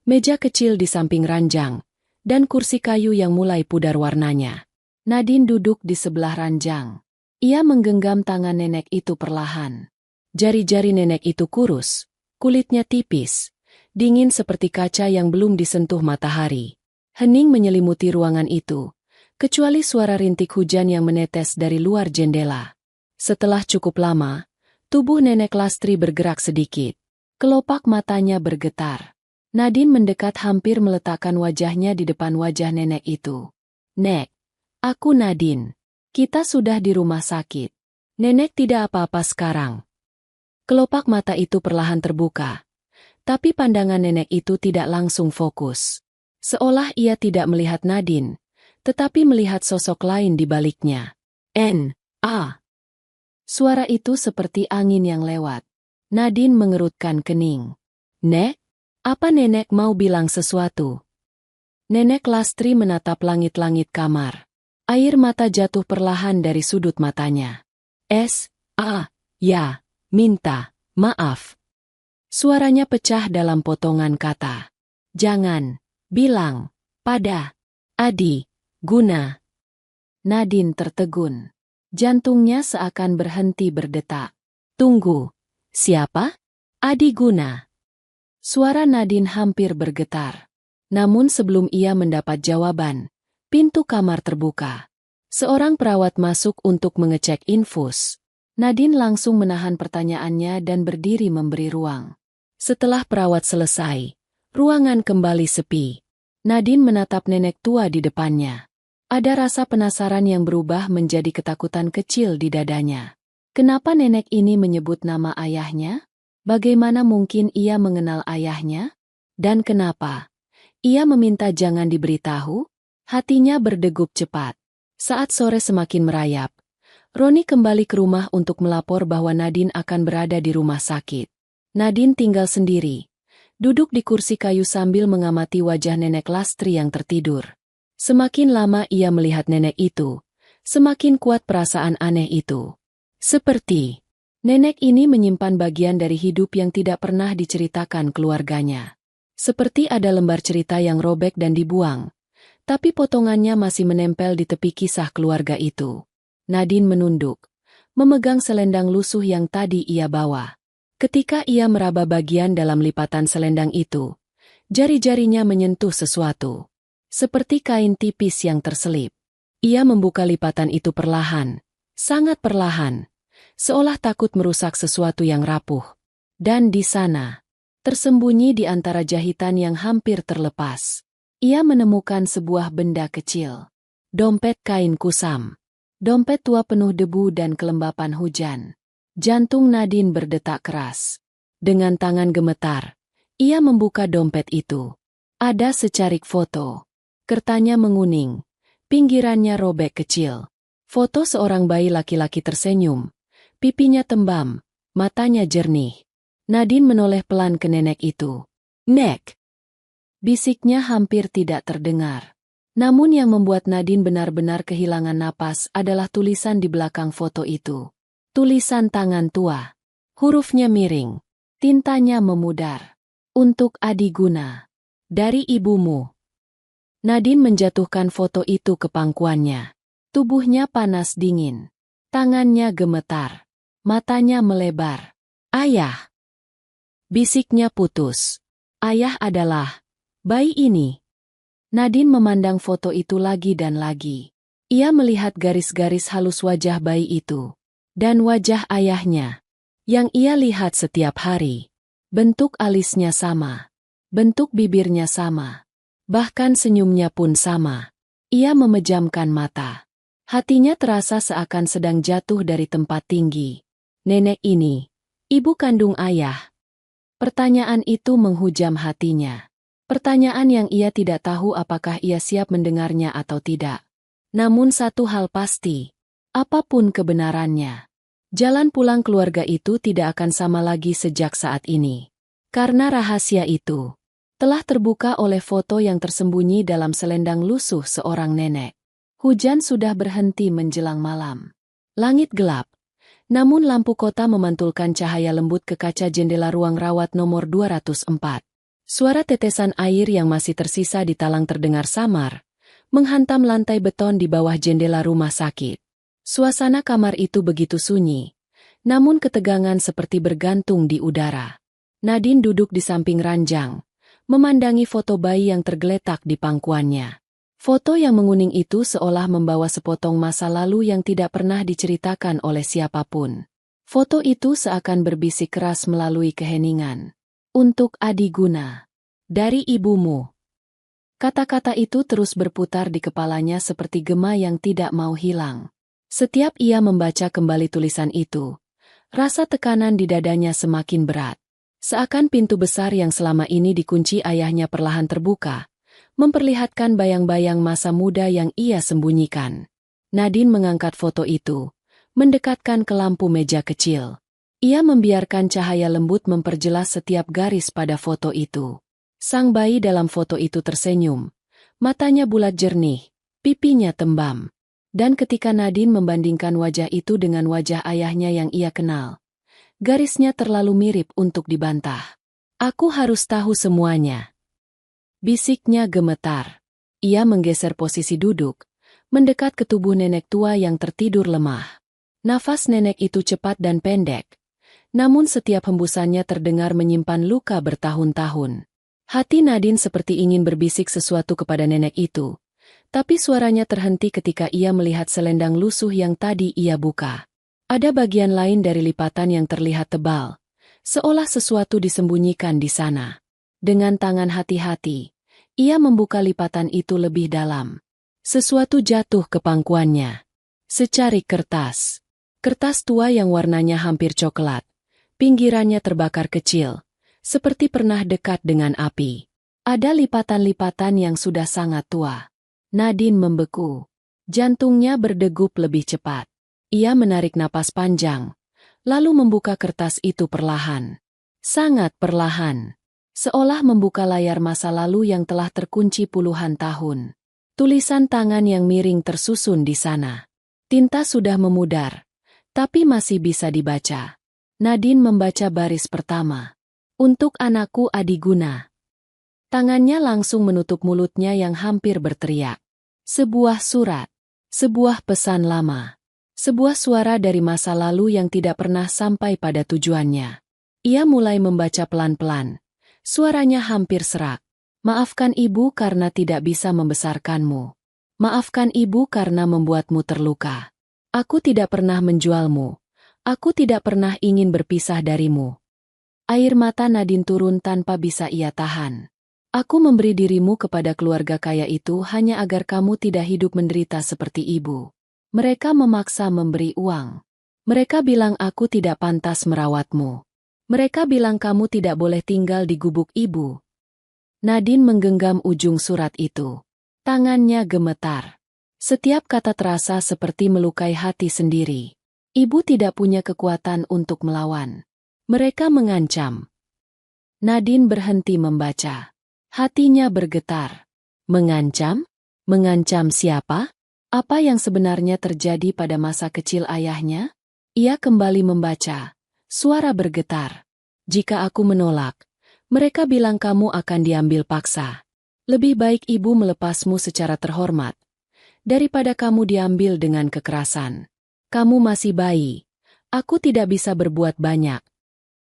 meja kecil di samping ranjang, dan kursi kayu yang mulai pudar warnanya. Nadine duduk di sebelah ranjang. Ia menggenggam tangan nenek itu perlahan. Jari-jari nenek itu kurus, kulitnya tipis, dingin seperti kaca yang belum disentuh matahari. Hening menyelimuti ruangan itu, kecuali suara rintik hujan yang menetes dari luar jendela. Setelah cukup lama, tubuh nenek Lastri bergerak sedikit. Kelopak matanya bergetar. Nadine mendekat hampir meletakkan wajahnya di depan wajah nenek itu. "Nek, aku Nadine. Kita sudah di rumah sakit. Nenek tidak apa-apa sekarang." Kelopak mata itu perlahan terbuka. Tapi pandangan nenek itu tidak langsung fokus. Seolah ia tidak melihat Nadine, tetapi melihat sosok lain di baliknya. "N.A." Suara itu seperti angin yang lewat. Nadine mengerutkan kening. "Nek, apa nenek mau bilang sesuatu?" Nenek Lastri menatap langit-langit kamar. Air mata jatuh perlahan dari sudut matanya. Ya, minta maaf." Suaranya pecah dalam potongan kata. "Jangan bilang pada Adi Guna." Nadine tertegun. Jantungnya seakan berhenti berdetak. "Tunggu, siapa? Adi Guna?" Suara Nadine hampir bergetar. Namun sebelum ia mendapat jawaban, pintu kamar terbuka. Seorang perawat masuk untuk mengecek infus. Nadine langsung menahan pertanyaannya dan berdiri memberi ruang. Setelah perawat selesai, ruangan kembali sepi. Nadine menatap nenek tua di depannya. Ada rasa penasaran yang berubah menjadi ketakutan kecil di dadanya. Kenapa nenek ini menyebut nama ayahnya? Bagaimana mungkin ia mengenal ayahnya? Dan kenapa ia meminta jangan diberitahu? Hatinya berdegup cepat. Saat sore semakin merayap, Roni kembali ke rumah untuk melapor bahwa Nadine akan berada di rumah sakit. Nadine tinggal sendiri, duduk di kursi kayu sambil mengamati wajah nenek Lastri yang tertidur. Semakin lama ia melihat nenek itu, semakin kuat perasaan aneh itu. Seperti nenek ini menyimpan bagian dari hidup yang tidak pernah diceritakan keluarganya. Seperti ada lembar cerita yang robek dan dibuang, tapi potongannya masih menempel di tepi kisah keluarga itu. Nadine menunduk, memegang selendang lusuh yang tadi ia bawa. Ketika ia meraba bagian dalam lipatan selendang itu, jari-jarinya menyentuh sesuatu. Seperti kain tipis yang terselip. Ia membuka lipatan itu perlahan, sangat perlahan, seolah takut merusak sesuatu yang rapuh. Dan di sana, tersembunyi di antara jahitan yang hampir terlepas, Ia menemukan sebuah benda kecil. Dompet kain kusam. Dompet tua penuh debu dan kelembapan hujan. Jantung Nadine berdetak keras. Dengan tangan gemetar, ia membuka dompet itu. Ada secarik foto. Kertasnya menguning. Pinggirannya robek kecil. Foto seorang bayi laki-laki tersenyum. Pipinya tembam, matanya jernih. Nadine menoleh pelan ke nenek itu. "Nek!" Bisiknya hampir tidak terdengar. Namun yang membuat Nadine benar-benar kehilangan napas adalah tulisan di belakang foto itu. Tulisan tangan tua. Hurufnya miring. Tintanya memudar. "Untuk Adi Guna. Dari ibumu." Nadine menjatuhkan foto itu ke pangkuannya. Tubuhnya panas dingin. Tangannya gemetar. Matanya melebar. "Ayah!" Bisiknya putus. "Ayah adalah bayi ini." Nadine memandang foto itu lagi dan lagi. Ia melihat garis-garis halus wajah bayi itu. Dan wajah ayahnya. Yang ia lihat setiap hari. Bentuk alisnya sama. Bentuk bibirnya sama. Bahkan senyumnya pun sama. Ia memejamkan mata. Hatinya terasa seakan sedang jatuh dari tempat tinggi. Nenek ini, ibu kandung ayah. Pertanyaan itu menghujam hatinya. Pertanyaan yang ia tidak tahu apakah ia siap mendengarnya atau tidak. Namun satu hal pasti, apapun kebenarannya, jalan pulang keluarga itu tidak akan sama lagi sejak saat ini. Karena rahasia itu telah terbuka oleh foto yang tersembunyi dalam selendang lusuh seorang nenek. Hujan sudah berhenti menjelang malam. Langit gelap. Namun lampu kota memantulkan cahaya lembut ke kaca jendela ruang rawat nomor 204. Suara tetesan air yang masih tersisa di talang terdengar samar, menghantam lantai beton di bawah jendela rumah sakit. Suasana kamar itu begitu sunyi, namun ketegangan seperti bergantung di udara. Nadine duduk di samping ranjang, memandangi foto bayi yang tergeletak di pangkuannya. Foto yang menguning itu seolah membawa sepotong masa lalu yang tidak pernah diceritakan oleh siapapun. Foto itu seakan berbisik keras melalui keheningan. "Untuk Adi Guna. Dari ibumu." Kata-kata itu terus berputar di kepalanya seperti gema yang tidak mau hilang. Setiap ia membaca kembali tulisan itu, rasa tekanan di dadanya semakin berat. Seakan pintu besar yang selama ini dikunci ayahnya perlahan terbuka, memperlihatkan bayang-bayang masa muda yang ia sembunyikan. Nadine mengangkat foto itu, mendekatkan ke lampu meja kecil. Ia membiarkan cahaya lembut memperjelas setiap garis pada foto itu. Sang bayi dalam foto itu tersenyum. Matanya bulat jernih, pipinya tembam. Dan ketika Nadine membandingkan wajah itu dengan wajah ayahnya yang ia kenal, garisnya terlalu mirip untuk dibantah. "Aku harus tahu semuanya." Bisiknya gemetar. Ia menggeser posisi duduk, mendekat ke tubuh nenek tua yang tertidur lemah. Nafas nenek itu cepat dan pendek, namun setiap hembusannya terdengar menyimpan luka bertahun-tahun. Hati Nadine seperti ingin berbisik sesuatu kepada nenek itu, tapi suaranya terhenti ketika ia melihat selendang lusuh yang tadi ia buka. Ada bagian lain dari lipatan yang terlihat tebal, seolah sesuatu disembunyikan di sana. Dengan tangan hati-hati, ia membuka lipatan itu lebih dalam. Sesuatu jatuh ke pangkuannya. Secarik kertas. Kertas tua yang warnanya hampir coklat. Pinggirannya terbakar kecil, seperti pernah dekat dengan api. Ada lipatan-lipatan yang sudah sangat tua. Nadine membeku. Jantungnya berdegup lebih cepat. Ia menarik napas panjang, lalu membuka kertas itu perlahan. Sangat perlahan. Seolah membuka layar masa lalu yang telah terkunci puluhan tahun. Tulisan tangan yang miring tersusun di sana. Tinta sudah memudar, tapi masih bisa dibaca. Nadine membaca baris pertama. "Untuk anakku Adi Guna." Tangannya langsung menutup mulutnya yang hampir berteriak. Sebuah surat. Sebuah pesan lama. Sebuah suara dari masa lalu yang tidak pernah sampai pada tujuannya. Ia mulai membaca pelan-pelan. Suaranya hampir serak. "Maafkan ibu karena tidak bisa membesarkanmu. Maafkan ibu karena membuatmu terluka. Aku tidak pernah menjualmu. Aku tidak pernah ingin berpisah darimu." Air mata Nadine turun tanpa bisa ia tahan. Aku memberi dirimu kepada keluarga kaya itu hanya agar kamu tidak hidup menderita seperti ibu. Mereka memaksa memberi uang. Mereka bilang aku tidak pantas merawatmu. Mereka bilang kamu tidak boleh tinggal di gubuk ibu. Nadine menggenggam ujung surat itu. Tangannya gemetar. Setiap kata terasa seperti melukai hati sendiri. Ibu tidak punya kekuatan untuk melawan. Mereka mengancam. Nadine berhenti membaca. Hatinya bergetar. Mengancam? Mengancam siapa? Apa yang sebenarnya terjadi pada masa kecil ayahnya? Ia kembali membaca. Suara bergetar. Jika aku menolak, mereka bilang kamu akan diambil paksa. Lebih baik ibu melepasmu secara terhormat, daripada kamu diambil dengan kekerasan. Kamu masih bayi. Aku tidak bisa berbuat banyak.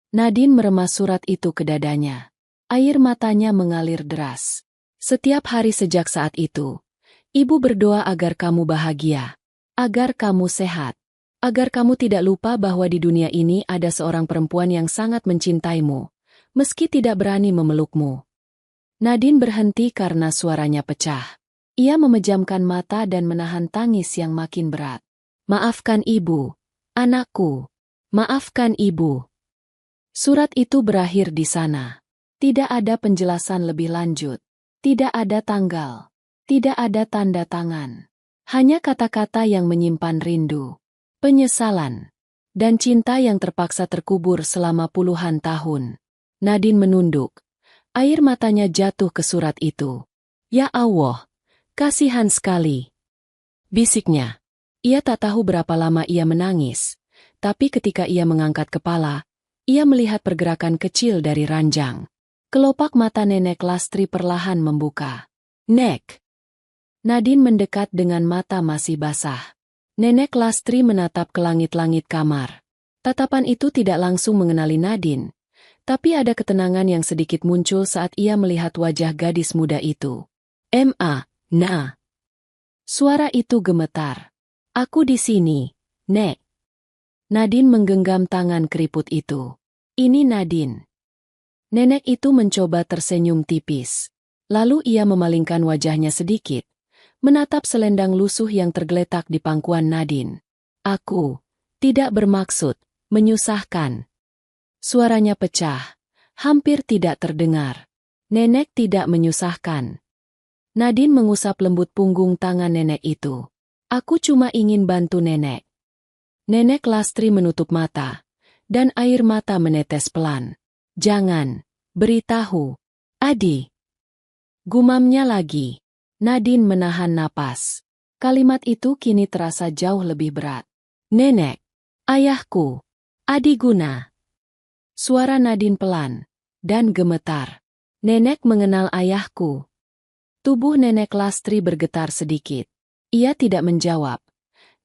Nadine meremas surat itu ke dadanya. Air matanya mengalir deras. Setiap hari sejak saat itu, ibu berdoa agar kamu bahagia, agar kamu sehat, agar kamu tidak lupa bahwa di dunia ini ada seorang perempuan yang sangat mencintaimu, meski tidak berani memelukmu. Nadine berhenti karena suaranya pecah. Ia memejamkan mata dan menahan tangis yang makin berat. Maafkan ibu, anakku. Maafkan ibu. Surat itu berakhir di sana. Tidak ada penjelasan lebih lanjut. Tidak ada tanggal. Tidak ada tanda tangan. Hanya kata-kata yang menyimpan rindu, penyesalan, dan cinta yang terpaksa terkubur selama puluhan tahun. Nadine menunduk. Air matanya jatuh ke surat itu. Ya Allah, kasihan sekali. Bisiknya. Ia tak tahu berapa lama ia menangis, tapi ketika ia mengangkat kepala, ia melihat pergerakan kecil dari ranjang. Kelopak mata Nenek Lastri perlahan membuka. Nek! Nadine mendekat dengan mata masih basah. Nenek Lastri menatap ke langit-langit kamar. Tatapan itu tidak langsung mengenali Nadine, tapi ada ketenangan yang sedikit muncul saat ia melihat wajah gadis muda itu. Nah. Suara itu gemetar. Aku di sini, Nek. Nadine menggenggam tangan keriput itu. Ini Nadine. Nenek itu mencoba tersenyum tipis. Lalu ia memalingkan wajahnya sedikit, menatap selendang lusuh yang tergeletak di pangkuan Nadine. Aku tidak bermaksud menyusahkan. Suaranya pecah, hampir tidak terdengar. Nenek tidak menyusahkan. Nadine mengusap lembut punggung tangan nenek itu. Aku cuma ingin bantu nenek. Nenek Lastri menutup mata, dan air mata menetes pelan. Jangan, beritahu, Adi. Gumamnya lagi. Nadine menahan napas. Kalimat itu kini terasa jauh lebih berat. Nenek, ayahku, Adi Guna. Suara Nadine pelan dan gemetar. Nenek mengenal ayahku. Tubuh Nenek Lastri bergetar sedikit. Ia tidak menjawab,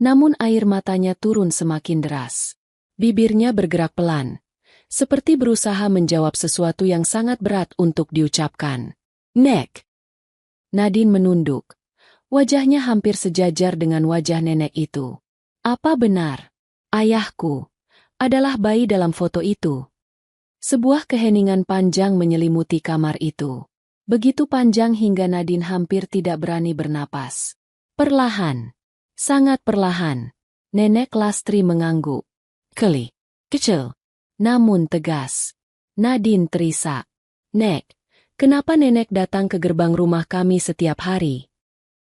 namun air matanya turun semakin deras. Bibirnya bergerak pelan, seperti berusaha menjawab sesuatu yang sangat berat untuk diucapkan. Nek! Nadine menunduk. Wajahnya hampir sejajar dengan wajah nenek itu. Apa benar? Ayahku adalah bayi dalam foto itu. Sebuah keheningan panjang menyelimuti kamar itu. Begitu panjang hingga Nadine hampir tidak berani bernapas. Perlahan, sangat perlahan, Nenek Lastri mengangguk. Kecil, namun tegas. Nadine terisak. Nek, kenapa nenek datang ke gerbang rumah kami setiap hari?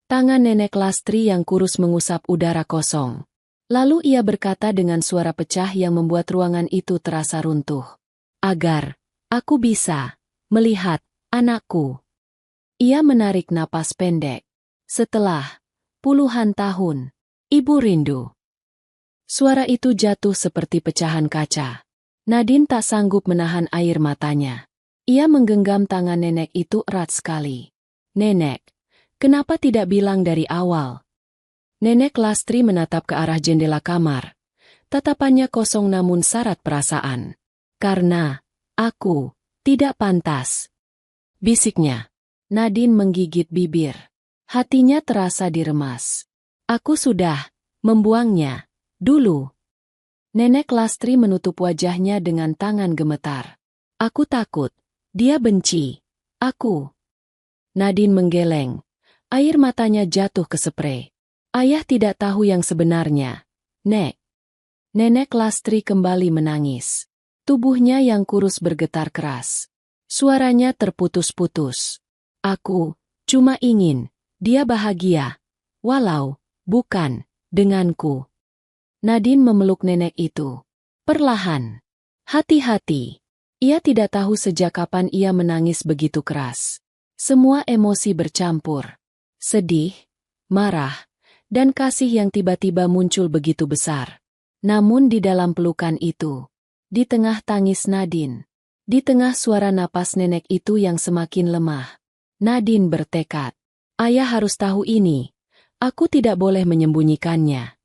Tangan Nenek Lastri yang kurus mengusap udara kosong. Lalu ia berkata dengan suara pecah yang membuat ruangan itu terasa runtuh. Agar aku bisa melihat anakku. Ia menarik napas pendek. Setelah puluhan tahun, ibu rindu. Suara itu jatuh seperti pecahan kaca. Nadine tak sanggup menahan air matanya. Ia menggenggam tangan nenek itu erat sekali. Nenek, kenapa tidak bilang dari awal? Nenek Lastri menatap ke arah jendela kamar. Tatapannya kosong namun syarat perasaan. Karena aku tidak pantas. Bisiknya. Nadine menggigit bibir. Hatinya terasa diremas. Aku sudah membuangnya. Dulu. Nenek Lastri menutup wajahnya dengan tangan gemetar. Aku takut. Dia benci Aku. Nadine menggeleng. Air matanya jatuh ke spray. Ayah tidak tahu yang sebenarnya. Nek. Nenek Lastri kembali menangis. Tubuhnya yang kurus bergetar keras. Suaranya terputus-putus. Aku cuma ingin dia bahagia. Walau bukan denganku. Nadine memeluk nenek itu. Perlahan. Hati-hati. Ia tidak tahu sejak kapan ia menangis begitu keras. Semua emosi bercampur. Sedih, marah, dan kasih yang tiba-tiba muncul begitu besar. Namun di dalam pelukan itu, di tengah tangis Nadine, di tengah suara napas nenek itu yang semakin lemah, Nadine bertekad, ayah harus tahu ini, aku tidak boleh menyembunyikannya.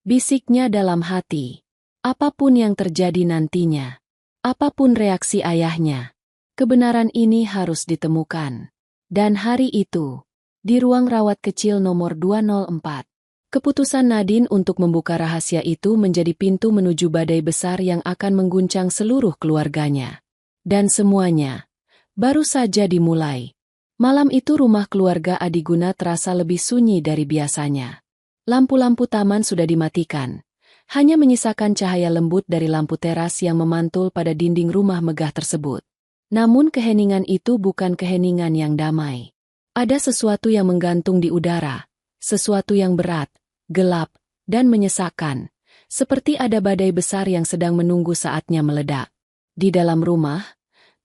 Bisiknya dalam hati, apapun yang terjadi nantinya, apapun reaksi ayahnya, kebenaran ini harus ditemukan. Dan hari itu, di ruang rawat kecil nomor 204, keputusan Nadine untuk membuka rahasia itu menjadi pintu menuju badai besar yang akan mengguncang seluruh keluarganya. Dan semuanya baru saja dimulai. Malam itu rumah keluarga Adiguna terasa lebih sunyi dari biasanya. Lampu-lampu taman sudah dimatikan. Hanya menyisakan cahaya lembut dari lampu teras yang memantul pada dinding rumah megah tersebut. Namun keheningan itu bukan keheningan yang damai. Ada sesuatu yang menggantung di udara, sesuatu yang berat, gelap, dan menyesakkan, seperti ada badai besar yang sedang menunggu saatnya meledak. Di dalam rumah,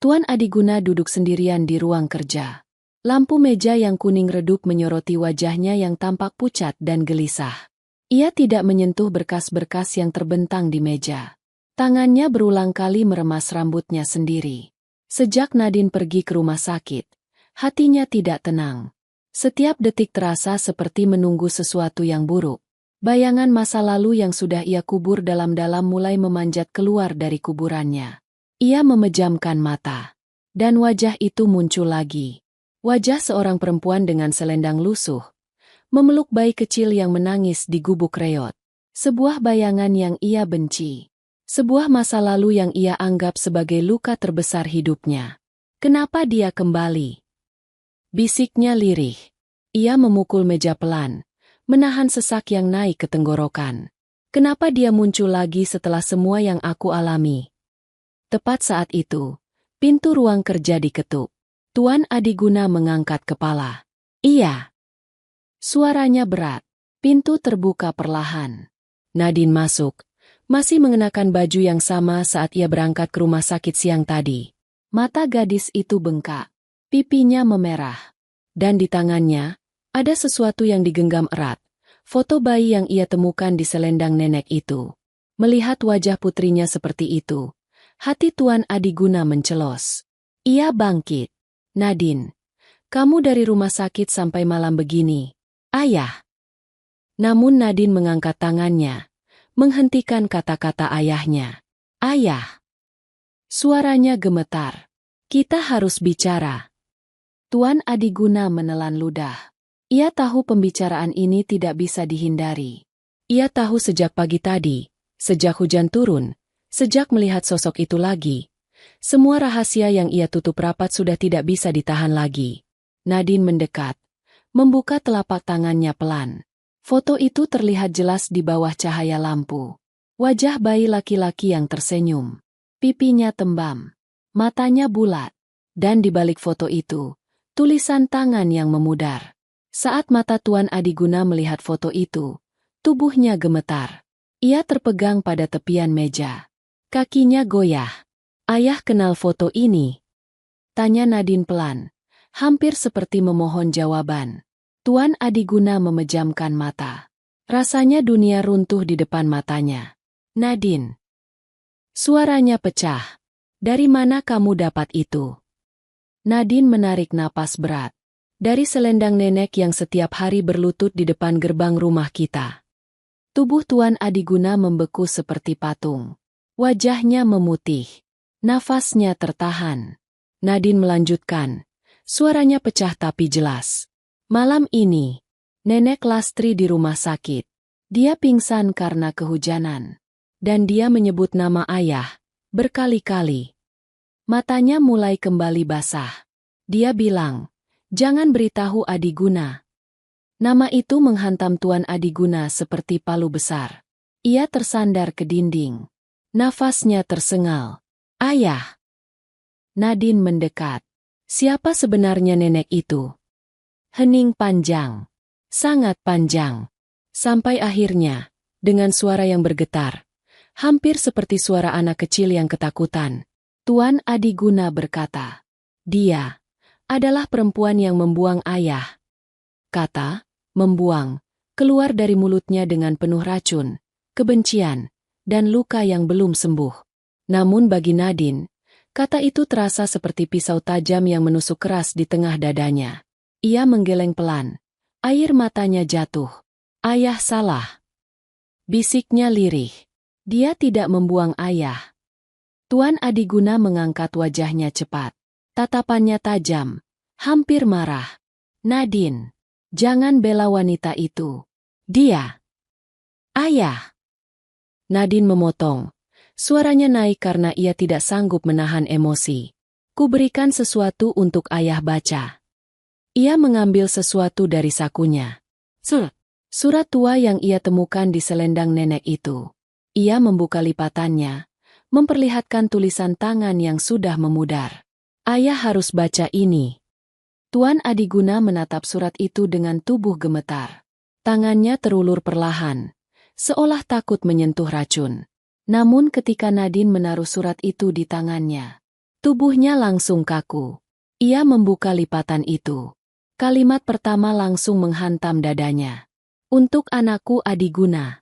Tuan Adiguna duduk sendirian di ruang kerja. Lampu meja yang kuning redup menyoroti wajahnya yang tampak pucat dan gelisah. Ia tidak menyentuh berkas-berkas yang terbentang di meja. Tangannya berulang kali meremas rambutnya sendiri. Sejak Nadine pergi ke rumah sakit, hatinya tidak tenang. Setiap detik terasa seperti menunggu sesuatu yang buruk. Bayangan masa lalu yang sudah ia kubur dalam-dalam mulai memanjat keluar dari kuburannya. Ia memejamkan mata. Dan wajah itu muncul lagi. Wajah seorang perempuan dengan selendang lusuh. Memeluk bayi kecil yang menangis di gubuk reot. Sebuah bayangan yang ia benci. Sebuah masa lalu yang ia anggap sebagai luka terbesar hidupnya. Kenapa dia kembali? Bisiknya lirih. Ia memukul meja pelan, menahan sesak yang naik ke tenggorokan. Kenapa dia muncul lagi setelah semua yang aku alami? Tepat saat itu, pintu ruang kerja diketuk. Tuan Adiguna mengangkat kepala. Iya. Suaranya berat. Pintu terbuka perlahan. Nadine masuk. Masih mengenakan baju yang sama saat ia berangkat ke rumah sakit siang tadi. Mata gadis itu bengkak. Pipinya memerah. Dan di tangannya, ada sesuatu yang digenggam erat. Foto bayi yang ia temukan di selendang nenek itu. Melihat wajah putrinya seperti itu, hati Tuan Adiguna mencelos. Ia bangkit. Nadine, kamu dari rumah sakit sampai malam begini. Ayah. Namun Nadine mengangkat tangannya. Menghentikan kata-kata ayahnya. Ayah. Suaranya gemetar. Kita harus bicara. Tuan Adiguna menelan ludah. Ia tahu pembicaraan ini tidak bisa dihindari. Ia tahu sejak pagi tadi, sejak hujan turun, sejak melihat sosok itu lagi. Semua rahasia yang ia tutup rapat sudah tidak bisa ditahan lagi. Nadine mendekat, membuka telapak tangannya pelan. Foto itu terlihat jelas di bawah cahaya lampu. Wajah bayi laki-laki yang tersenyum. Pipinya tembam. Matanya bulat. Dan di balik foto itu, tulisan tangan yang memudar. Saat mata Tuan Adiguna melihat foto itu, tubuhnya gemetar. Ia terpegang pada tepian meja. Kakinya goyah. Ayah kenal foto ini? Tanya Nadine pelan. Hampir seperti memohon jawaban. Tuan Adiguna memejamkan mata. Rasanya dunia runtuh di depan matanya. Nadine. Suaranya pecah. Dari mana kamu dapat itu? Nadine menarik napas berat. Dari selendang nenek yang setiap hari berlutut di depan gerbang rumah kita. Tubuh Tuan Adiguna membeku seperti patung. Wajahnya memutih. Nafasnya tertahan. Nadine melanjutkan. Suaranya pecah tapi jelas. Malam ini, Nenek Lastri di rumah sakit. Dia pingsan karena kehujanan. Dan dia menyebut nama ayah, berkali-kali. Matanya mulai kembali basah. Dia bilang, "Jangan beritahu Adiguna." Nama itu menghantam Tuan Adiguna seperti palu besar. Ia tersandar ke dinding. Nafasnya tersengal. "Ayah!" Nadine mendekat. Siapa sebenarnya nenek itu? Hening panjang. Sangat panjang. Sampai akhirnya, dengan suara yang bergetar, hampir seperti suara anak kecil yang ketakutan, Tuan Adiguna berkata, "Dia adalah perempuan yang membuang ayah." Kata, "membuang," keluar dari mulutnya dengan penuh racun, kebencian, dan luka yang belum sembuh. Namun bagi Nadine, kata itu terasa seperti pisau tajam yang menusuk keras di tengah dadanya. Ia menggeleng pelan. Air matanya jatuh. "Ayah salah," bisiknya lirih. "Dia tidak membuang ayah." Tuan Adiguna mengangkat wajahnya cepat. Tatapannya tajam, hampir marah. "Nadine, jangan bela wanita itu. Dia." "Ayah!" Nadine memotong. Suaranya naik karena ia tidak sanggup menahan emosi. "Kuberikan sesuatu untuk ayah baca." Ia mengambil sesuatu dari sakunya. Surat tua yang ia temukan di selendang nenek itu. Ia membuka lipatannya, memperlihatkan tulisan tangan yang sudah memudar. "Ayah harus baca ini." Tuan Adiguna menatap surat itu dengan tubuh gemetar. Tangannya terulur perlahan, seolah takut menyentuh racun. Namun ketika Nadine menaruh surat itu di tangannya, tubuhnya langsung kaku. Ia membuka lipatan itu. Kalimat pertama langsung menghantam dadanya. "Untuk anakku Adiguna."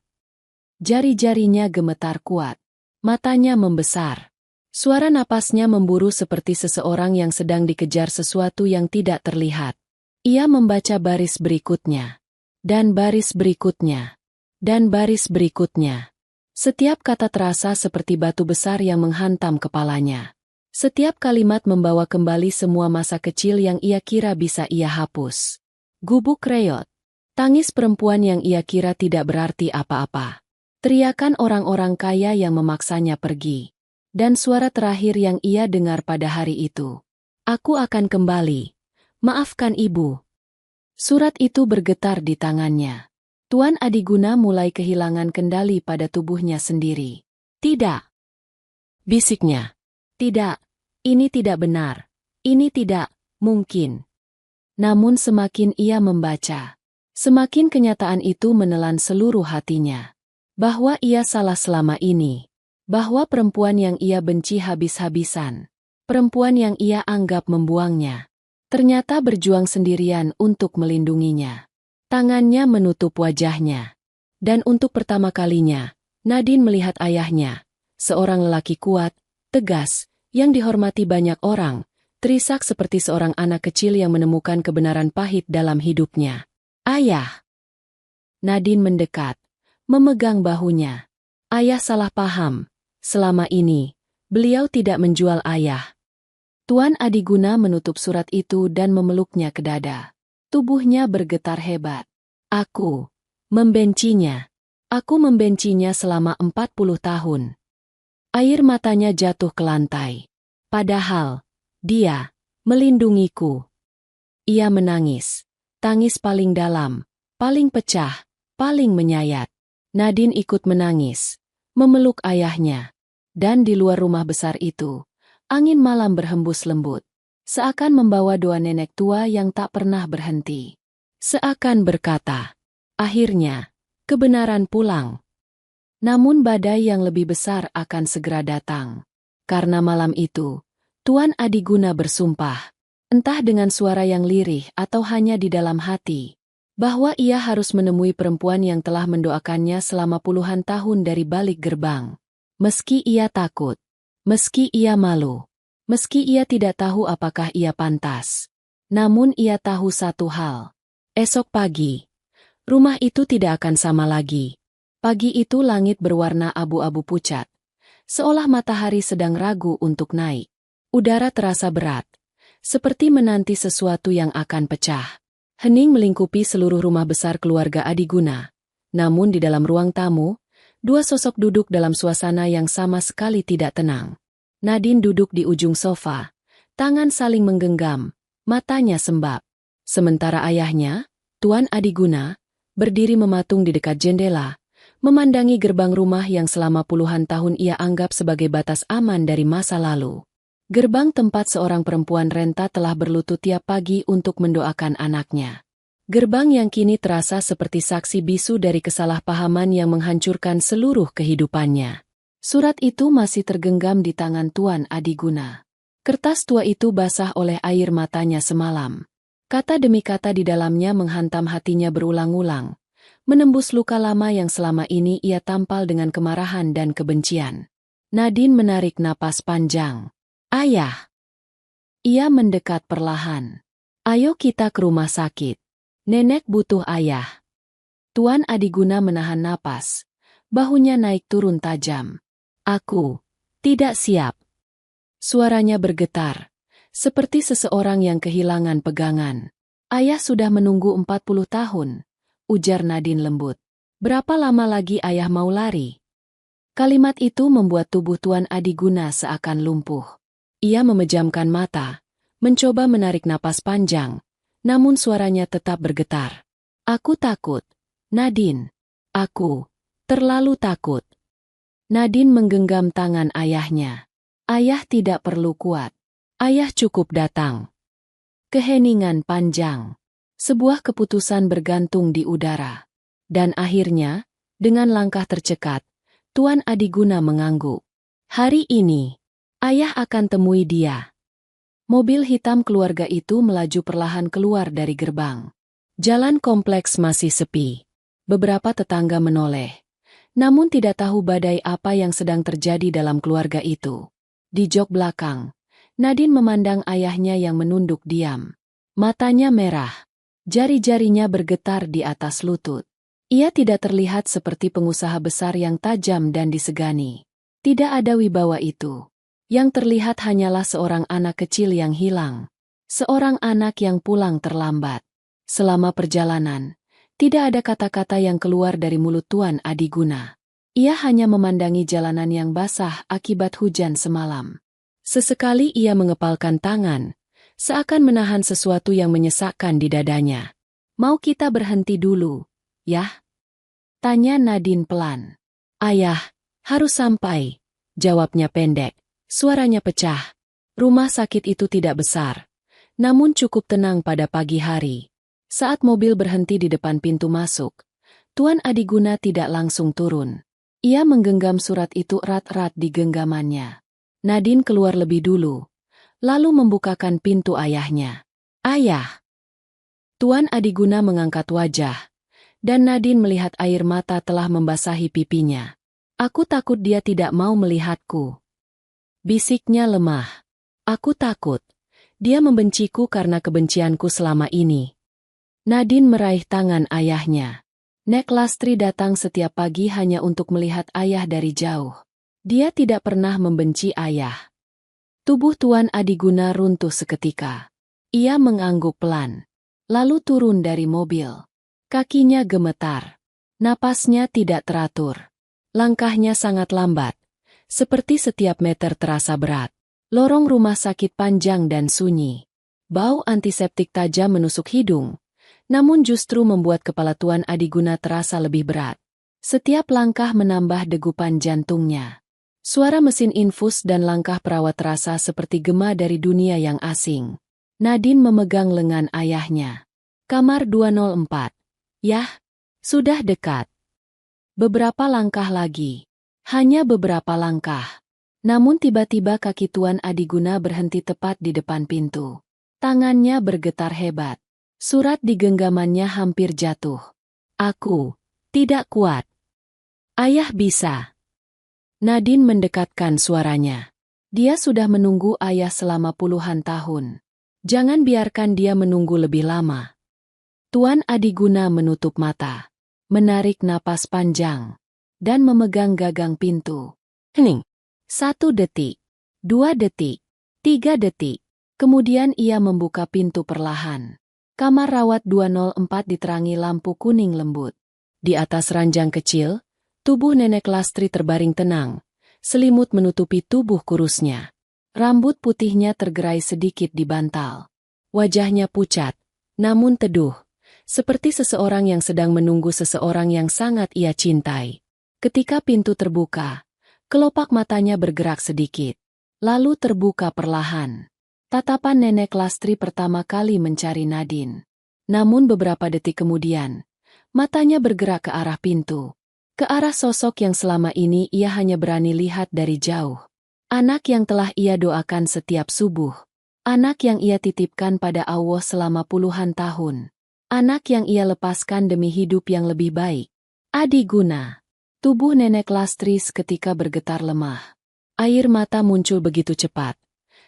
Jari-jarinya gemetar kuat. Matanya membesar. Suara napasnya memburu seperti seseorang yang sedang dikejar sesuatu yang tidak terlihat. Ia membaca baris berikutnya. Dan baris berikutnya. Dan baris berikutnya. Setiap kata terasa seperti batu besar yang menghantam kepalanya. Setiap kalimat membawa kembali semua masa kecil yang ia kira bisa ia hapus. Gubuk reot. Tangis perempuan yang ia kira tidak berarti apa-apa. Teriakan orang-orang kaya yang memaksanya pergi. Dan suara terakhir yang ia dengar pada hari itu. "Aku akan kembali. Maafkan ibu." Surat itu bergetar di tangannya. Tuan Adiguna mulai kehilangan kendali pada tubuhnya sendiri. "Tidak!" bisiknya. "Tidak, ini tidak benar. Ini tidak mungkin." Namun semakin ia membaca, semakin kenyataan itu menelan seluruh hatinya. Bahwa ia salah selama ini. Bahwa perempuan yang ia benci habis-habisan, perempuan yang ia anggap membuangnya, ternyata berjuang sendirian untuk melindunginya. Tangannya menutup wajahnya. Dan untuk pertama kalinya, Nadine melihat ayahnya, seorang lelaki kuat, tegas, yang dihormati banyak orang, terisak seperti seorang anak kecil yang menemukan kebenaran pahit dalam hidupnya. "Ayah!" Nadine mendekat, memegang bahunya. "Ayah salah paham. Selama ini, beliau tidak menjual ayah." Tuan Adiguna menutup surat itu dan memeluknya ke dada. Tubuhnya bergetar hebat. "Aku membencinya. Aku membencinya selama 40 tahun." Air matanya jatuh ke lantai. Padahal, dia melindungiku. Ia menangis. Tangis paling dalam, paling pecah, paling menyayat. Nadine ikut menangis, memeluk ayahnya. Dan di luar rumah besar itu, angin malam berhembus lembut. Seakan membawa doa nenek tua yang tak pernah berhenti. Seakan berkata, "Akhirnya, kebenaran pulang." Namun badai yang lebih besar akan segera datang. Karena malam itu, Tuan Adiguna bersumpah, entah dengan suara yang lirih atau hanya di dalam hati, bahwa ia harus menemui perempuan yang telah mendoakannya selama puluhan tahun dari balik gerbang. Meski ia takut, meski ia malu, meski ia tidak tahu apakah ia pantas. Namun ia tahu satu hal. Esok pagi, rumah itu tidak akan sama lagi. Pagi itu langit berwarna abu-abu pucat, seolah matahari sedang ragu untuk naik. Udara terasa berat, seperti menanti sesuatu yang akan pecah. Hening melingkupi seluruh rumah besar keluarga Adiguna. Namun di dalam ruang tamu, dua sosok duduk dalam suasana yang sama sekali tidak tenang. Nadine duduk di ujung sofa, tangan saling menggenggam, matanya sembab. Sementara ayahnya, Tuan Adiguna, berdiri mematung di dekat jendela, memandangi gerbang rumah yang selama puluhan tahun ia anggap sebagai batas aman dari masa lalu. Gerbang tempat seorang perempuan renta telah berlutut tiap pagi untuk mendoakan anaknya. Gerbang yang kini terasa seperti saksi bisu dari kesalahpahaman yang menghancurkan seluruh kehidupannya. Surat itu masih tergenggam di tangan Tuan Adiguna. Kertas tua itu basah oleh air matanya semalam. Kata demi kata di dalamnya menghantam hatinya berulang-ulang, menembus luka lama yang selama ini ia tampal dengan kemarahan dan kebencian. Nadine menarik napas panjang. Ayah. Ia mendekat perlahan. Ayo kita ke rumah sakit. Nenek butuh ayah. Tuan Adiguna menahan napas. Bahunya naik turun tajam. Aku tidak siap. Suaranya bergetar, seperti seseorang yang kehilangan pegangan. Ayah sudah menunggu 40 tahun, ujar Nadine lembut. Berapa lama lagi ayah mau lari? Kalimat itu membuat tubuh Tuan Adiguna seakan lumpuh. Ia memejamkan mata, mencoba menarik napas panjang, namun suaranya tetap bergetar. Aku takut, Nadine. Aku terlalu takut. Nadine menggenggam tangan ayahnya. Ayah tidak perlu kuat. Ayah cukup datang. Keheningan panjang. Sebuah keputusan bergantung di udara. Dan akhirnya, dengan langkah tercekat, Tuan Adiguna mengangguk. Hari ini, ayah akan temui dia. Mobil hitam keluarga itu melaju perlahan keluar dari gerbang. Jalan kompleks masih sepi. Beberapa tetangga menoleh. Namun tidak tahu badai apa yang sedang terjadi dalam keluarga itu. Di jok belakang, Nadine memandang ayahnya yang menunduk diam. Matanya merah. Jari-jarinya bergetar di atas lutut. Ia tidak terlihat seperti pengusaha besar yang tajam dan disegani. Tidak ada wibawa itu. Yang terlihat hanyalah seorang anak kecil yang hilang. Seorang anak yang pulang terlambat. Selama perjalanan, tidak ada kata-kata yang keluar dari mulut Tuan Adiguna. Ia hanya memandangi jalanan yang basah akibat hujan semalam. Sesekali ia mengepalkan tangan, seakan menahan sesuatu yang menyesakkan di dadanya. Mau kita berhenti dulu, ya? Tanya Nadine pelan. Ayah, harus sampai, jawabnya pendek. Suaranya pecah. Rumah sakit itu tidak besar, namun cukup tenang pada pagi hari. Saat mobil berhenti di depan pintu masuk, Tuan Adiguna tidak langsung turun. Ia menggenggam surat itu erat-erat di genggamannya. Nadine keluar lebih dulu, lalu membukakan pintu ayahnya. Ayah! Tuan Adiguna mengangkat wajah, dan Nadine melihat air mata telah membasahi pipinya. Aku takut dia tidak mau melihatku. Bisiknya lemah. Aku takut. Dia membenciku karena kebencianku selama ini. Nadine meraih tangan ayahnya. Nek Lastri datang setiap pagi hanya untuk melihat ayah dari jauh. Dia tidak pernah membenci ayah. Tubuh Tuan Adiguna runtuh seketika. Ia mengangguk pelan, lalu turun dari mobil. Kakinya gemetar. Napasnya tidak teratur. Langkahnya sangat lambat. Seperti setiap meter terasa berat. Lorong rumah sakit panjang dan sunyi. Bau antiseptik tajam menusuk hidung. Namun justru membuat kepala Tuan Adiguna terasa lebih berat. Setiap langkah menambah degupan jantungnya. Suara mesin infus dan langkah perawat terasa seperti gema dari dunia yang asing. Nadine memegang lengan ayahnya. Kamar 204. Yah, sudah dekat. Beberapa langkah lagi. Hanya beberapa langkah. Namun tiba-tiba kaki Tuan Adiguna berhenti tepat di depan pintu. Tangannya bergetar hebat. Surat di genggamannya hampir jatuh. Aku tidak kuat. Ayah bisa. Nadine mendekatkan suaranya. Dia sudah menunggu ayah selama puluhan tahun. Jangan biarkan dia menunggu lebih lama. Tuan Adiguna menutup mata, menarik napas panjang, dan memegang gagang pintu. Hening. 1 detik, 2 detik, 3 detik. Kemudian ia membuka pintu perlahan. Kamar rawat 204 diterangi lampu kuning lembut. Di atas ranjang kecil, tubuh Nenek Lastri terbaring tenang. Selimut menutupi tubuh kurusnya. Rambut putihnya tergerai sedikit di bantal. Wajahnya pucat, namun teduh, seperti seseorang yang sedang menunggu seseorang yang sangat ia cintai. Ketika pintu terbuka, kelopak matanya bergerak sedikit, lalu terbuka perlahan. Tatapan Nenek Lastri pertama kali mencari Nadine. Namun beberapa detik kemudian, matanya bergerak ke arah pintu. Ke arah sosok yang selama ini ia hanya berani lihat dari jauh. Anak yang telah ia doakan setiap subuh. Anak yang ia titipkan pada Allah selama puluhan tahun. Anak yang ia lepaskan demi hidup yang lebih baik. Adi Guna. Tubuh Nenek Lastri seketika bergetar lemah. Air mata muncul begitu cepat,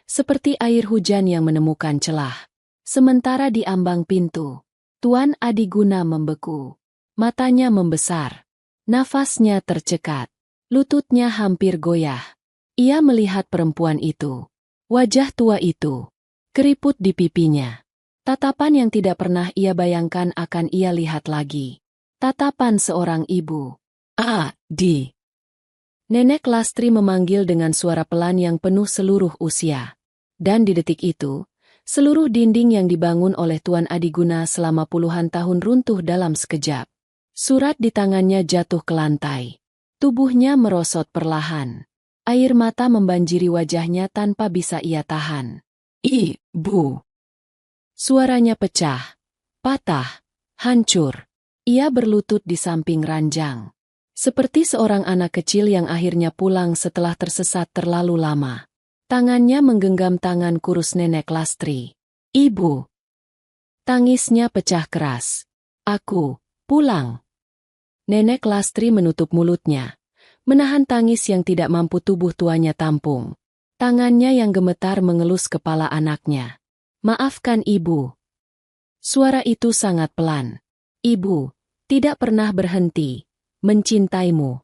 seperti air hujan yang menemukan celah. Sementara di ambang pintu, Tuan Adi Guna membeku. Matanya membesar. Nafasnya tercekat. Lututnya hampir goyah. Ia melihat perempuan itu. Wajah tua itu. Keriput di pipinya. Tatapan yang tidak pernah ia bayangkan akan ia lihat lagi. Tatapan seorang ibu. Adi. Nenek Lastri memanggil dengan suara pelan yang penuh seluruh usia. Dan di detik itu, seluruh dinding yang dibangun oleh Tuan Adi Guna selama puluhan tahun runtuh dalam sekejap. Surat di tangannya jatuh ke lantai. Tubuhnya merosot perlahan. Air mata membanjiri wajahnya tanpa bisa ia tahan. Ibu. Suaranya pecah, patah, hancur. Ia berlutut di samping ranjang. Seperti seorang anak kecil yang akhirnya pulang setelah tersesat terlalu lama. Tangannya menggenggam tangan kurus Nenek Lastri. Ibu. Tangisnya pecah keras. Aku, pulang. Nenek Lastri menutup mulutnya, menahan tangis yang tidak mampu tubuh tuanya tampung. Tangannya yang gemetar mengelus kepala anaknya. Maafkan ibu. Suara itu sangat pelan. Ibu, tidak pernah berhenti mencintaimu.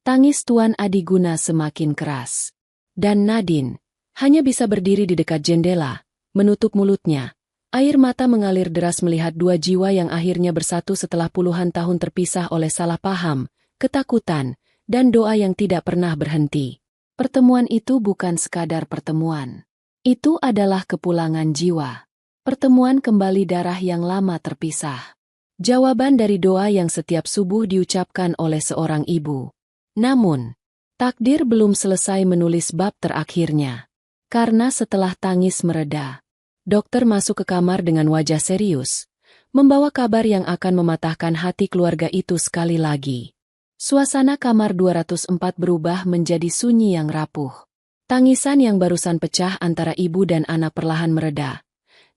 Tangis Tuan Adi Guna semakin keras. Dan Nadine hanya bisa berdiri di dekat jendela, menutup mulutnya. Air mata mengalir deras melihat dua jiwa yang akhirnya bersatu setelah puluhan tahun terpisah oleh salah paham, ketakutan, dan doa yang tidak pernah berhenti. Pertemuan itu bukan sekadar pertemuan. Itu adalah kepulangan jiwa. Pertemuan kembali darah yang lama terpisah. Jawaban dari doa yang setiap subuh diucapkan oleh seorang ibu. Namun, takdir belum selesai menulis bab terakhirnya. Karena setelah tangis mereda, dokter masuk ke kamar dengan wajah serius, membawa kabar yang akan mematahkan hati keluarga itu sekali lagi. Suasana kamar 204 berubah menjadi sunyi yang rapuh. Tangisan yang barusan pecah antara ibu dan anak perlahan mereda.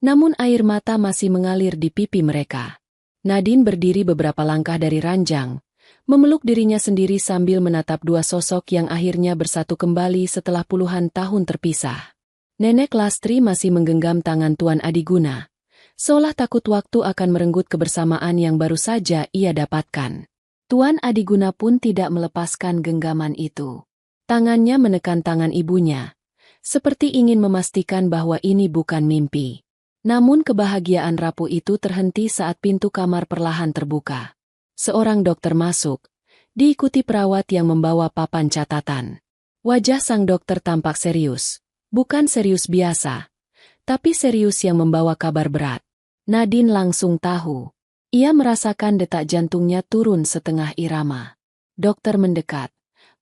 Namun air mata masih mengalir di pipi mereka. Nadine berdiri beberapa langkah dari ranjang, memeluk dirinya sendiri sambil menatap dua sosok yang akhirnya bersatu kembali setelah puluhan tahun terpisah. Nenek Lastri masih menggenggam tangan Tuan Adi Guna, seolah takut waktu akan merenggut kebersamaan yang baru saja ia dapatkan. Tuan Adi Guna pun tidak melepaskan genggaman itu. Tangannya menekan tangan ibunya, seperti ingin memastikan bahwa ini bukan mimpi. Namun kebahagiaan rapuh itu terhenti saat pintu kamar perlahan terbuka. Seorang dokter masuk, diikuti perawat yang membawa papan catatan. Wajah sang dokter tampak serius, bukan serius biasa, tapi serius yang membawa kabar berat. Nadine langsung tahu. Ia merasakan detak jantungnya turun setengah irama. Dokter mendekat,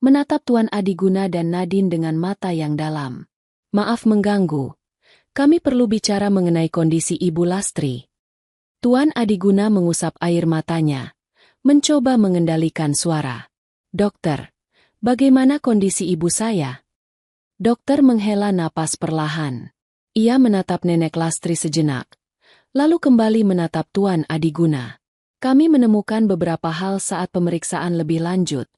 menatap Tuan Adi Guna dan Nadine dengan mata yang dalam. Maaf mengganggu. Kami perlu bicara mengenai kondisi Ibu Lastri. Tuan Adi Guna mengusap air matanya, mencoba mengendalikan suara. Dokter, bagaimana kondisi ibu saya? Dokter menghela napas perlahan. Ia menatap Nenek Lastri sejenak, lalu kembali menatap Tuan Adi Guna. Kami menemukan beberapa hal saat pemeriksaan lebih lanjut.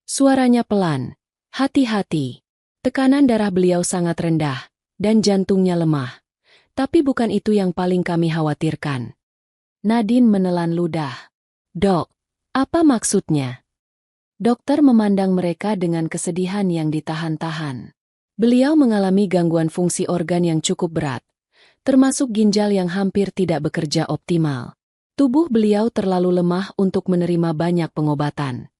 Suaranya pelan, hati-hati. Tekanan darah beliau sangat rendah, dan jantungnya lemah. Tapi bukan itu yang paling kami khawatirkan. Nadine menelan ludah. Dok, apa maksudnya? Dokter memandang mereka dengan kesedihan yang ditahan-tahan. Beliau mengalami gangguan fungsi organ yang cukup berat, termasuk ginjal yang hampir tidak bekerja optimal. Tubuh beliau terlalu lemah untuk menerima banyak pengobatan.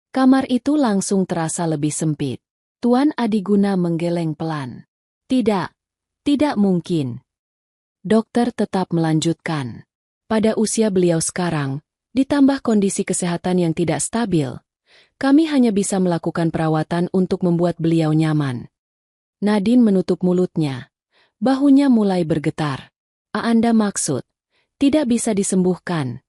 Kamar itu langsung terasa lebih sempit. Tuan Adi Guna menggeleng pelan. Tidak mungkin. Dokter tetap melanjutkan. Pada usia beliau sekarang, ditambah kondisi kesehatan yang tidak stabil, kami hanya bisa melakukan perawatan untuk membuat beliau nyaman. Nadine menutup mulutnya. Bahunya mulai bergetar. Anda maksud, tidak bisa disembuhkan?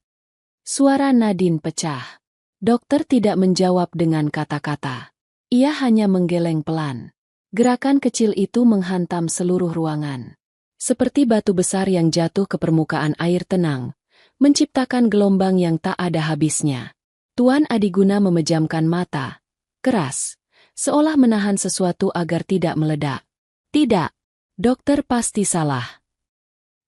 Suara Nadine pecah. Dokter tidak menjawab dengan kata-kata. Ia hanya menggeleng pelan. Gerakan kecil itu menghantam seluruh ruangan. Seperti batu besar yang jatuh ke permukaan air tenang, menciptakan gelombang yang tak ada habisnya. Tuan Adiguna memejamkan mata, keras, seolah menahan sesuatu agar tidak meledak. Tidak, dokter pasti salah.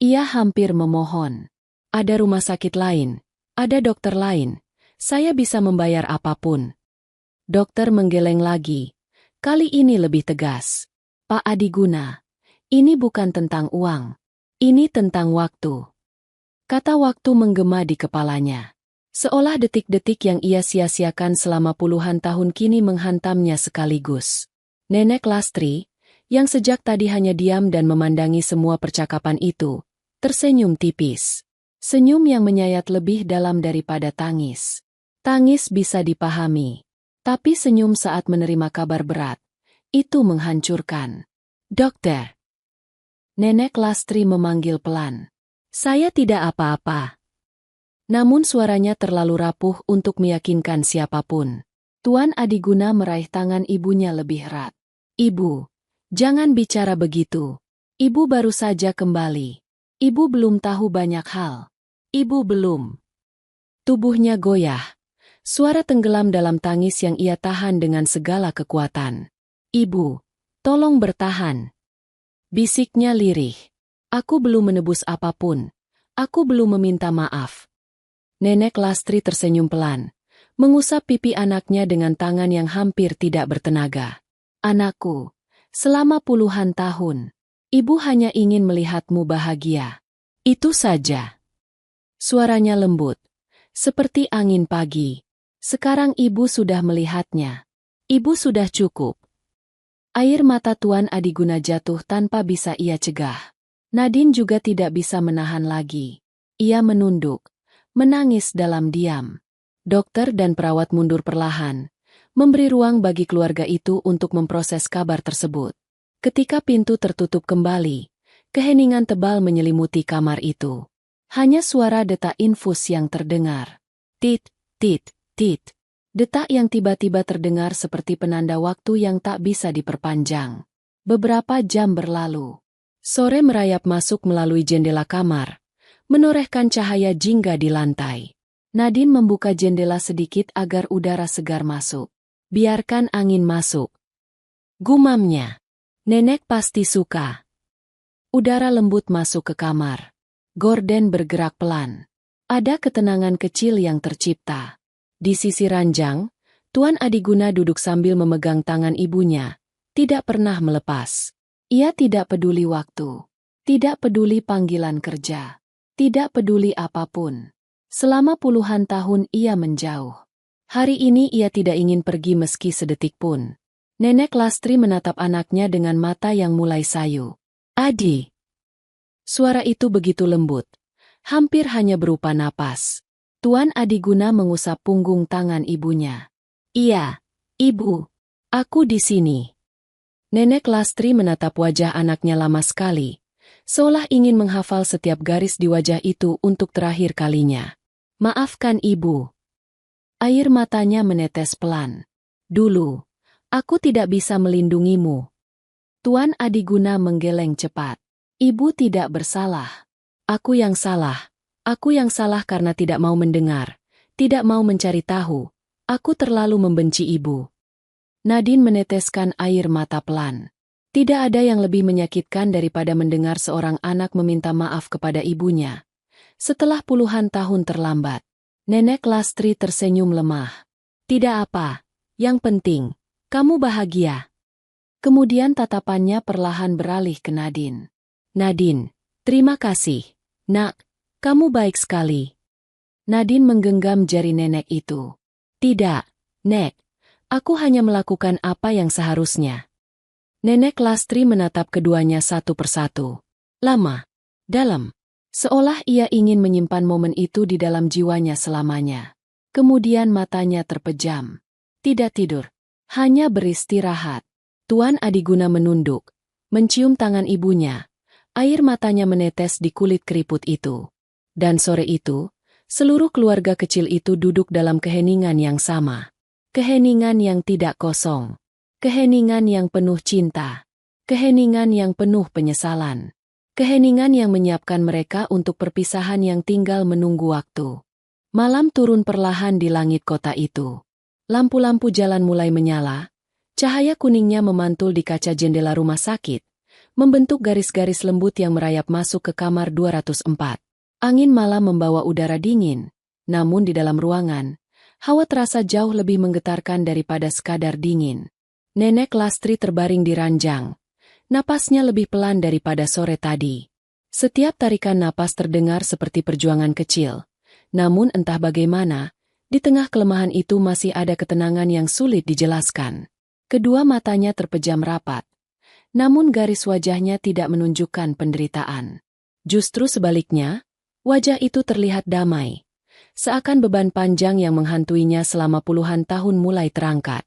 Ia hampir memohon. Ada rumah sakit lain, ada dokter lain, saya bisa membayar apapun. Dokter menggeleng lagi, kali ini lebih tegas. Pak Adiguna, ini bukan tentang uang, ini tentang waktu. Kata waktu menggema di kepalanya. Seolah detik-detik yang ia sia-siakan selama puluhan tahun kini menghantamnya sekaligus. Nenek Lastri, yang sejak tadi hanya diam dan memandangi semua percakapan itu, tersenyum tipis. Senyum yang menyayat lebih dalam daripada tangis. Tangis bisa dipahami. Tapi senyum saat menerima kabar berat, itu menghancurkan. Dokter. Nenek Lastri memanggil pelan. Saya tidak apa-apa. Namun suaranya terlalu rapuh untuk meyakinkan siapapun. Tuan Adiguna meraih tangan ibunya lebih erat. Ibu, jangan bicara begitu. Ibu baru saja kembali. Ibu belum tahu banyak hal. Ibu belum. Tubuhnya goyah. Suara tenggelam dalam tangis yang ia tahan dengan segala kekuatan. Ibu, tolong bertahan. Bisiknya lirih. Aku belum menebus apapun. Aku belum meminta maaf. Nenek Lastri tersenyum pelan, mengusap pipi anaknya dengan tangan yang hampir tidak bertenaga. Anakku, selama puluhan tahun, ibu hanya ingin melihatmu bahagia. Itu saja. Suaranya lembut, seperti angin pagi. Sekarang ibu sudah melihatnya. Ibu sudah cukup. Air mata Tuan Adiguna jatuh tanpa bisa ia cegah. Nadine juga tidak bisa menahan lagi. Ia menunduk, menangis dalam diam. Dokter dan perawat mundur perlahan, memberi ruang bagi keluarga itu untuk memproses kabar tersebut. Ketika pintu tertutup kembali, keheningan tebal menyelimuti kamar itu. Hanya suara detak infus yang terdengar. Tit, tit, tit. Detak yang tiba-tiba terdengar seperti penanda waktu yang tak bisa diperpanjang. Beberapa jam berlalu. Sore merayap masuk melalui jendela kamar, menorehkan cahaya jingga di lantai. Nadine membuka jendela sedikit agar udara segar masuk. Biarkan angin masuk. Gumamnya. Nenek pasti suka. Udara lembut masuk ke kamar. Gordon bergerak pelan. Ada ketenangan kecil yang tercipta. Di sisi ranjang, Tuan Adiguna duduk sambil memegang tangan ibunya, tidak pernah melepas. Ia tidak peduli waktu, tidak peduli panggilan kerja, tidak peduli apapun. Selama puluhan tahun ia menjauh. Hari ini ia tidak ingin pergi meski sedetik pun. Nenek Lastri menatap anaknya dengan mata yang mulai sayu. Adi. Suara itu begitu lembut, hampir hanya berupa napas. Tuan Adiguna mengusap punggung tangan ibunya. Iya, ibu, aku di sini. Nenek Lastri menatap wajah anaknya lama sekali, seolah ingin menghafal setiap garis di wajah itu untuk terakhir kalinya. Maafkan ibu. Air matanya menetes pelan. Dulu, aku tidak bisa melindungimu. Tuan Adiguna menggeleng cepat. Ibu tidak bersalah. Aku yang salah. Aku yang salah karena tidak mau mendengar, tidak mau mencari tahu. Aku terlalu membenci ibu. Nadine meneteskan air mata pelan. Tidak ada yang lebih menyakitkan daripada mendengar seorang anak meminta maaf kepada ibunya. Setelah puluhan tahun terlambat, Nenek Lastri tersenyum lemah. Tidak apa, yang penting, kamu bahagia. Kemudian tatapannya perlahan beralih ke Nadine. Nadine, terima kasih. Nak, kamu baik sekali. Nadine menggenggam jari nenek itu. Tidak, Nek. Aku hanya melakukan apa yang seharusnya. Nenek Lastri menatap keduanya satu persatu. Lama. dalam. Seolah ia ingin menyimpan momen itu di dalam jiwanya selamanya. Kemudian matanya terpejam. Tidak tidur, hanya beristirahat. Tuan Adiguna menunduk, mencium tangan ibunya. Air matanya menetes di kulit keriput itu. Dan sore itu, seluruh keluarga kecil itu duduk dalam keheningan yang sama. Keheningan yang tidak kosong. Keheningan yang penuh cinta. Keheningan yang penuh penyesalan. Keheningan yang menyiapkan mereka untuk perpisahan yang tinggal menunggu waktu. Malam turun perlahan di langit kota itu. Lampu-lampu jalan mulai menyala. Cahaya kuningnya memantul di kaca jendela rumah sakit, membentuk garis-garis lembut yang merayap masuk ke kamar 204. Angin malam membawa udara dingin, namun di dalam ruangan, hawa terasa jauh lebih menggetarkan daripada sekadar dingin. Nenek Lastri terbaring di ranjang. Napasnya lebih pelan daripada sore tadi. Setiap tarikan napas terdengar seperti perjuangan kecil. Namun entah bagaimana, di tengah kelemahan itu masih ada ketenangan yang sulit dijelaskan. Kedua matanya terpejam rapat. Namun garis wajahnya tidak menunjukkan penderitaan. Justru sebaliknya, wajah itu terlihat damai. Seakan beban panjang yang menghantuinya selama puluhan tahun mulai terangkat.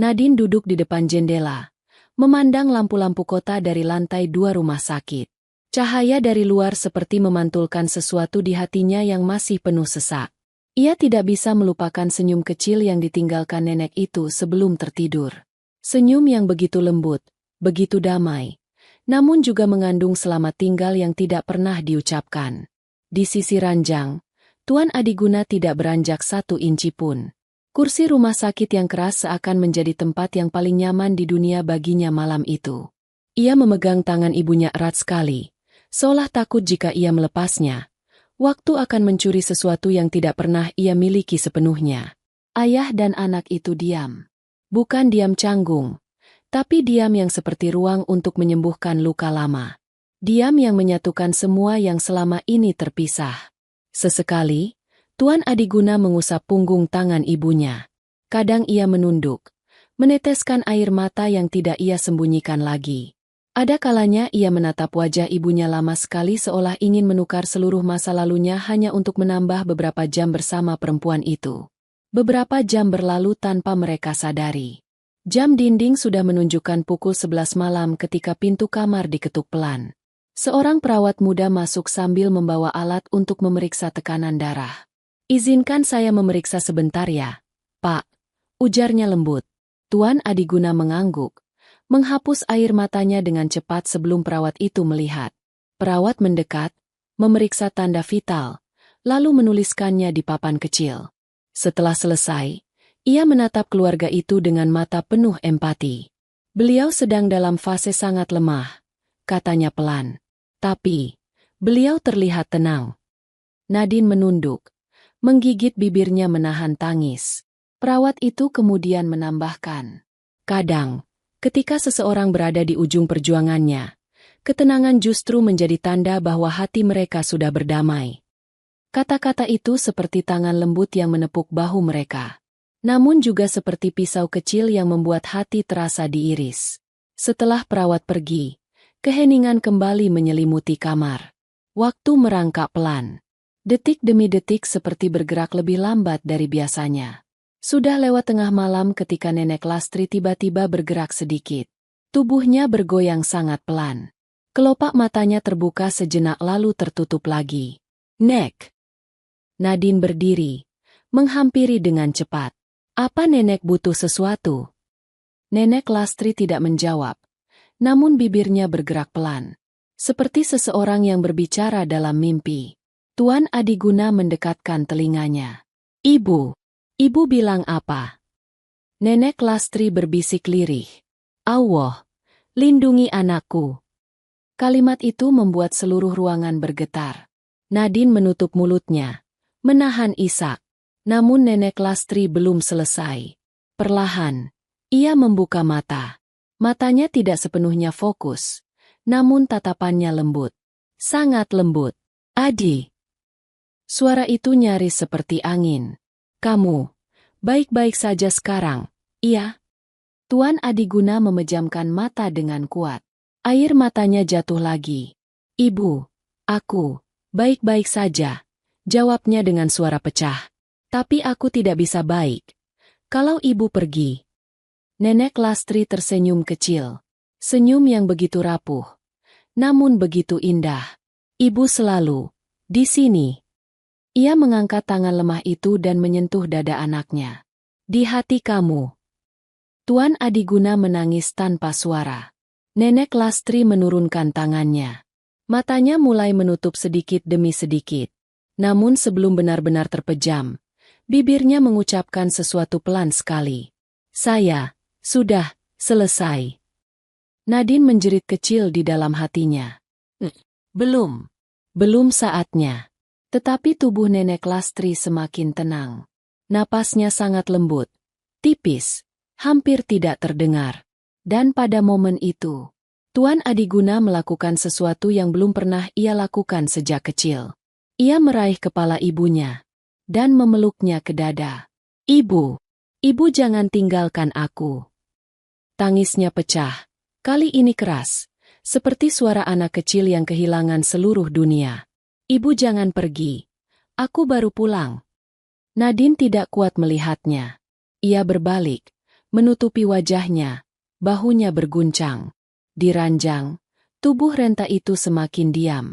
Nadine duduk di depan jendela, memandang lampu-lampu kota dari lantai 2 rumah sakit. Cahaya dari luar seperti memantulkan sesuatu di hatinya yang masih penuh sesak. Ia tidak bisa melupakan senyum kecil yang ditinggalkan nenek itu sebelum tertidur. Senyum yang begitu lembut, begitu damai, namun juga mengandung selamat tinggal yang tidak pernah diucapkan. Di sisi ranjang, Tuan Adiguna tidak beranjak 1 inci pun. Kursi rumah sakit yang keras seakan menjadi tempat yang paling nyaman di dunia baginya malam itu. Ia memegang tangan ibunya erat sekali, seolah takut jika ia melepasnya. Waktu akan mencuri sesuatu yang tidak pernah ia miliki sepenuhnya. Ayah dan anak itu diam. Bukan diam canggung, tapi diam yang seperti ruang untuk menyembuhkan luka lama. Diam yang menyatukan semua yang selama ini terpisah. Sesekali, Tuan Adiguna mengusap punggung tangan ibunya. Kadang ia menunduk, meneteskan air mata yang tidak ia sembunyikan lagi. Ada kalanya ia menatap wajah ibunya lama sekali seolah ingin menukar seluruh masa lalunya hanya untuk menambah beberapa jam bersama perempuan itu. Beberapa jam berlalu tanpa mereka sadari. Jam dinding sudah menunjukkan pukul 11 malam ketika pintu kamar diketuk pelan. Seorang perawat muda masuk sambil membawa alat untuk memeriksa tekanan darah. "Izinkan saya memeriksa sebentar ya, Pak," ujarnya lembut. Tuan Adiguna mengangguk, menghapus air matanya dengan cepat sebelum perawat itu melihat. Perawat mendekat, memeriksa tanda vital, lalu menuliskannya di papan kecil. Setelah selesai, ia menatap keluarga itu dengan mata penuh empati. "Beliau sedang dalam fase sangat lemah," katanya pelan. "Tapi, beliau terlihat tenang." Nadine menunduk, menggigit bibirnya menahan tangis. Perawat itu kemudian menambahkan, "Kadang, ketika seseorang berada di ujung perjuangannya, ketenangan justru menjadi tanda bahwa hati mereka sudah berdamai." Kata-kata itu seperti tangan lembut yang menepuk bahu mereka. Namun juga seperti pisau kecil yang membuat hati terasa diiris. Setelah perawat pergi, keheningan kembali menyelimuti kamar. Waktu merangkak pelan. Detik demi detik seperti bergerak lebih lambat dari biasanya. Sudah lewat tengah malam ketika Nenek Lastri tiba-tiba bergerak sedikit. Tubuhnya bergoyang sangat pelan. Kelopak matanya terbuka sejenak lalu tertutup lagi. "Nek." Nadine berdiri, menghampiri dengan cepat. "Apa nenek butuh sesuatu?" Nenek Lastri tidak menjawab, namun bibirnya bergerak pelan. Seperti seseorang yang berbicara dalam mimpi. Tuan Adiguna mendekatkan telinganya. "Ibu, ibu bilang apa?" Nenek Lastri berbisik lirih. "Allah, lindungi anakku." Kalimat itu membuat seluruh ruangan bergetar. Nadine menutup mulutnya, menahan isak. Namun Nenek Lastri belum selesai. Perlahan, ia membuka mata. Matanya tidak sepenuhnya fokus, namun tatapannya lembut. Sangat lembut. "Adi." Suara itu nyaris seperti angin. "Kamu baik-baik saja sekarang, iya?" Tuan Adiguna memejamkan mata dengan kuat. Air matanya jatuh lagi. "Ibu, Aku, baik-baik saja, jawabnya dengan suara pecah. Tapi aku tidak bisa baik kalau ibu pergi. Nenek Lastri tersenyum kecil. Senyum yang begitu rapuh, namun begitu indah. Ibu selalu di sini. Ia mengangkat tangan lemah itu dan menyentuh dada anaknya. Di hati kamu. Tuan Adiguna menangis tanpa suara. Nenek Lastri menurunkan tangannya. Matanya mulai menutup sedikit demi sedikit. Namun sebelum benar-benar terpejam, bibirnya mengucapkan sesuatu pelan sekali. Saya sudah selesai. Nadine menjerit kecil di dalam hatinya. Belum saatnya. Tetapi tubuh Nenek Lastri semakin tenang. Napasnya sangat lembut, tipis, hampir tidak terdengar. Dan pada momen itu, Tuan Adiguna melakukan sesuatu yang belum pernah ia lakukan sejak kecil. Ia meraih kepala ibunya dan memeluknya ke dada. Ibu jangan tinggalkan aku. Tangisnya pecah, kali ini keras, seperti suara anak kecil yang kehilangan seluruh dunia. Ibu jangan pergi, aku baru pulang. Nadine tidak kuat melihatnya. Ia berbalik, menutupi wajahnya, bahunya berguncang. Diranjang, tubuh renta itu semakin diam.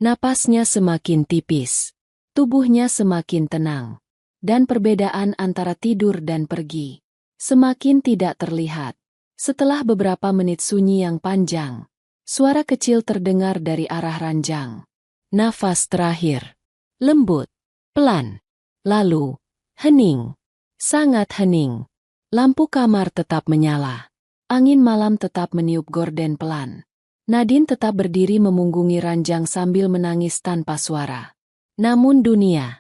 Napasnya semakin tipis. Tubuhnya semakin tenang. Dan perbedaan antara tidur dan pergi semakin tidak terlihat. Setelah beberapa menit sunyi yang panjang, suara kecil terdengar dari arah ranjang. Nafas terakhir. Lembut. Pelan. Lalu, hening. Sangat hening. Lampu kamar tetap menyala. Angin malam tetap meniup gorden pelan. Nadine tetap berdiri memunggungi ranjang sambil menangis tanpa suara. Namun dunia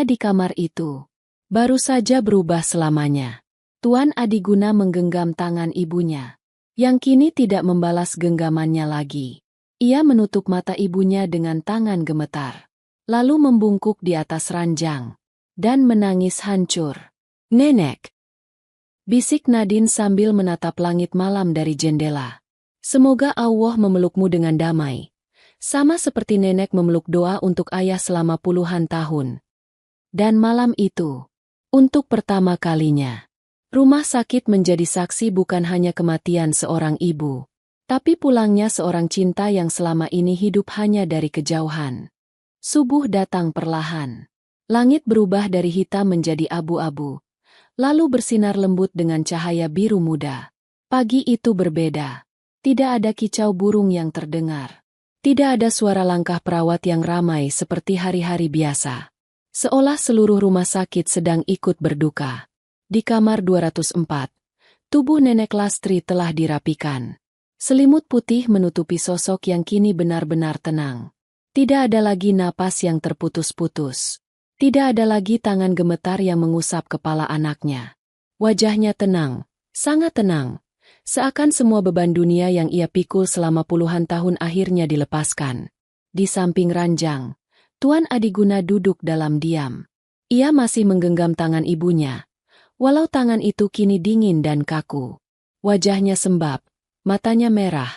di kamar itu baru saja berubah selamanya. Tuan Adiguna menggenggam tangan ibunya, yang kini tidak membalas genggamannya lagi. Ia menutup mata ibunya dengan tangan gemetar, lalu membungkuk di atas ranjang, dan menangis hancur. Nenek! Bisik Nadine sambil menatap langit malam dari jendela. Semoga Allah memelukmu dengan damai. Sama seperti nenek memeluk doa untuk ayah selama puluhan tahun. Dan malam itu, untuk pertama kalinya, rumah sakit menjadi saksi bukan hanya kematian seorang ibu, tapi pulangnya seorang cinta yang selama ini hidup hanya dari kejauhan. Subuh datang perlahan. Langit berubah dari hitam menjadi abu-abu, lalu bersinar lembut dengan cahaya biru muda. Pagi itu berbeda. Tidak ada kicau burung yang terdengar. Tidak ada suara langkah perawat yang ramai seperti hari-hari biasa. Seolah seluruh rumah sakit sedang ikut berduka. Di kamar 204, tubuh Nenek Lastri telah dirapikan. Selimut putih menutupi sosok yang kini benar-benar tenang. Tidak ada lagi napas yang terputus-putus. Tidak ada lagi tangan gemetar yang mengusap kepala anaknya. Wajahnya tenang, sangat tenang. Seakan semua beban dunia yang ia pikul selama puluhan tahun akhirnya dilepaskan. Di samping ranjang, Tuan Adiguna duduk dalam diam. Ia masih menggenggam tangan ibunya, walau tangan itu kini dingin dan kaku. Wajahnya sembab, matanya merah,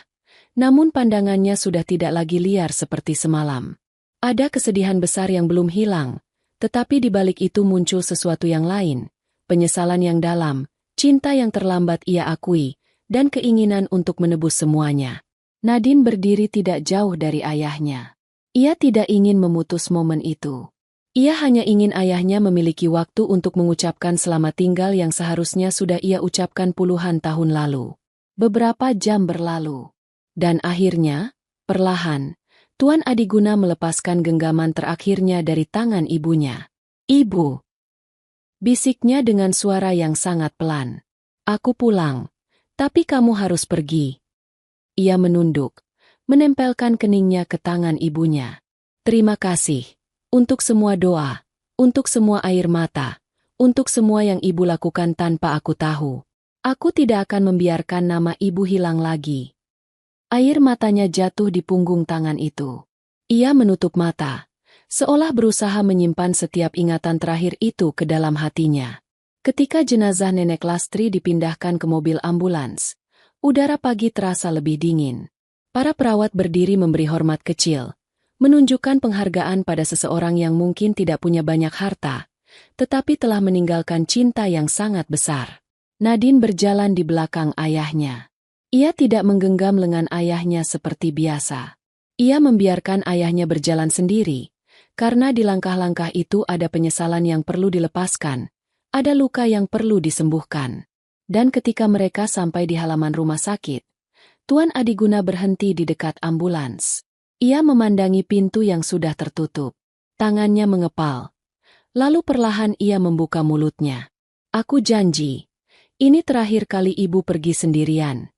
namun pandangannya sudah tidak lagi liar seperti semalam. Ada kesedihan besar yang belum hilang, tetapi di balik itu muncul sesuatu yang lain, penyesalan yang dalam, cinta yang terlambat ia akui, dan keinginan untuk menebus semuanya. Nadine berdiri tidak jauh dari ayahnya. Ia tidak ingin memutus momen itu. Ia hanya ingin ayahnya memiliki waktu untuk mengucapkan selamat tinggal yang seharusnya sudah ia ucapkan puluhan tahun lalu. Beberapa jam berlalu. Dan akhirnya, perlahan, Tuan Adiguna melepaskan genggaman terakhirnya dari tangan ibunya. Ibu! Bisiknya dengan suara yang sangat pelan. Aku pulang. Tapi kamu harus pergi. Ia menunduk, menempelkan keningnya ke tangan ibunya. Terima kasih. Untuk semua doa. Untuk semua air mata. Untuk semua yang ibu lakukan tanpa aku tahu. Aku tidak akan membiarkan nama ibu hilang lagi. Air matanya jatuh di punggung tangan itu. Ia menutup mata, seolah berusaha menyimpan setiap ingatan terakhir itu ke dalam hatinya. Ketika jenazah Nenek Lastri dipindahkan ke mobil ambulans, udara pagi terasa lebih dingin. Para perawat berdiri memberi hormat kecil, menunjukkan penghargaan pada seseorang yang mungkin tidak punya banyak harta, tetapi telah meninggalkan cinta yang sangat besar. Nadine berjalan di belakang ayahnya. Ia tidak menggenggam lengan ayahnya seperti biasa. Ia membiarkan ayahnya berjalan sendiri, karena di langkah-langkah itu ada penyesalan yang perlu dilepaskan, ada luka yang perlu disembuhkan. Dan ketika mereka sampai di halaman rumah sakit, Tuan Adiguna berhenti di dekat ambulans. Ia memandangi pintu yang sudah tertutup. Tangannya mengepal. Lalu perlahan ia membuka mulutnya. Aku janji, ini terakhir kali ibu pergi sendirian.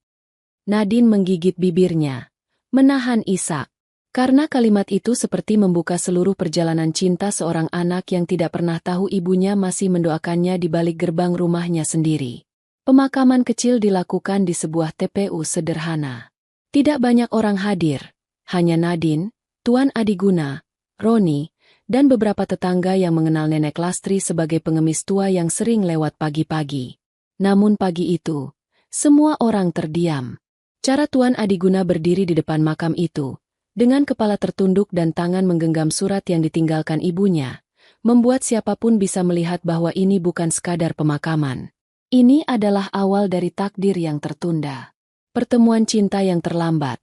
Nadine menggigit bibirnya, menahan isak. Karena kalimat itu seperti membuka seluruh perjalanan cinta seorang anak yang tidak pernah tahu ibunya masih mendoakannya di balik gerbang rumahnya sendiri. Pemakaman kecil dilakukan di sebuah TPU sederhana. Tidak banyak orang hadir. Hanya Nadine, Tuan Adiguna, Roni, dan beberapa tetangga yang mengenal Nenek Lastri sebagai pengemis tua yang sering lewat pagi-pagi. Namun pagi itu, semua orang terdiam. Cara Tuan Adiguna berdiri di depan makam itu, dengan kepala tertunduk dan tangan menggenggam surat yang ditinggalkan ibunya, membuat siapapun bisa melihat bahwa ini bukan sekadar pemakaman. Ini adalah awal dari takdir yang tertunda. Pertemuan cinta yang terlambat,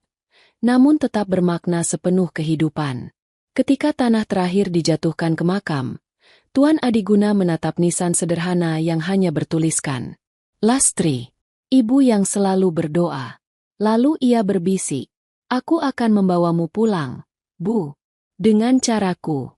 namun tetap bermakna sepenuh kehidupan. Ketika tanah terakhir dijatuhkan ke makam, Tuan Adiguna menatap nisan sederhana yang hanya bertuliskan, Lastri, ibu yang selalu berdoa. Lalu ia berbisik, aku akan membawamu pulang, Bu, dengan caraku.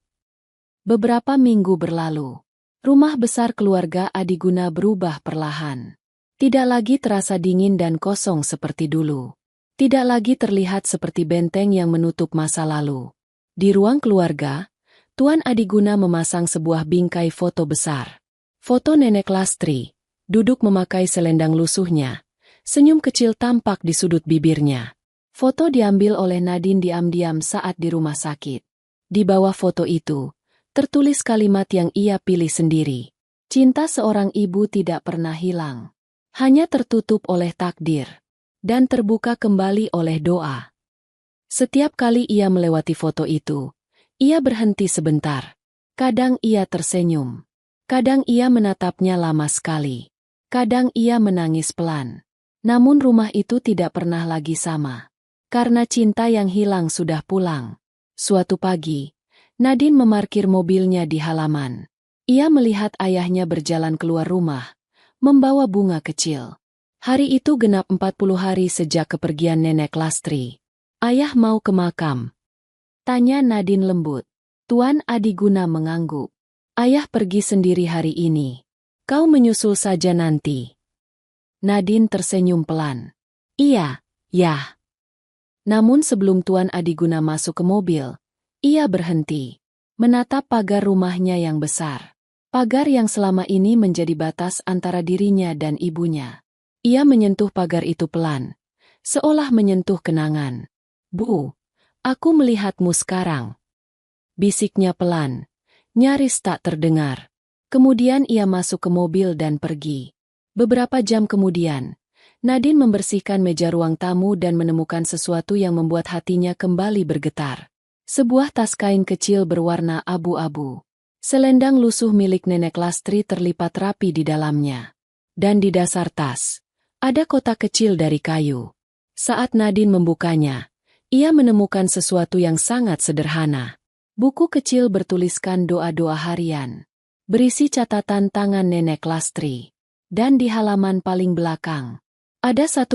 Beberapa minggu berlalu, rumah besar keluarga Adiguna berubah perlahan. Tidak lagi terasa dingin dan kosong seperti dulu. Tidak lagi terlihat seperti benteng yang menutup masa lalu. Di ruang keluarga, Tuan Adiguna memasang sebuah bingkai foto besar. Foto Nenek Lastri, duduk memakai selendang lusuhnya. Senyum kecil tampak di sudut bibirnya. Foto diambil oleh Nadine diam-diam saat di rumah sakit. Di bawah foto itu, tertulis kalimat yang ia pilih sendiri. Cinta seorang ibu tidak pernah hilang. Hanya tertutup oleh takdir. Dan terbuka kembali oleh doa. Setiap kali ia melewati foto itu, ia berhenti sebentar. Kadang ia tersenyum. Kadang ia menatapnya lama sekali. Kadang ia menangis pelan. Namun rumah itu tidak pernah lagi sama. Karena cinta yang hilang sudah pulang. Suatu pagi, Nadine memarkir mobilnya di halaman. Ia melihat ayahnya berjalan keluar rumah, membawa bunga kecil. Hari itu genap 40 hari sejak kepergian Nenek Lastri. Ayah mau ke makam? Tanya Nadine lembut. Tuan Adiguna mengangguk. Ayah pergi sendiri hari ini. Kau menyusul saja nanti. Nadine tersenyum pelan. Iya, ya. Namun sebelum Tuan Adiguna masuk ke mobil, ia berhenti. Menatap pagar rumahnya yang besar. Pagar yang selama ini menjadi batas antara dirinya dan ibunya. Ia menyentuh pagar itu pelan, seolah menyentuh kenangan. Bu, aku melihatmu sekarang. Bisiknya pelan, nyaris tak terdengar. Kemudian ia masuk ke mobil dan pergi. Beberapa jam kemudian, Nadine membersihkan meja ruang tamu dan menemukan sesuatu yang membuat hatinya kembali bergetar. Sebuah tas kain kecil berwarna abu-abu. Selendang lusuh milik Nenek Lastri terlipat rapi di dalamnya. Dan di dasar tas, ada kotak kecil dari kayu. Saat Nadine membukanya, ia menemukan sesuatu yang sangat sederhana. Buku kecil bertuliskan doa-doa harian. Berisi catatan tangan Nenek Lastri. Dan di halaman paling belakang, ada satu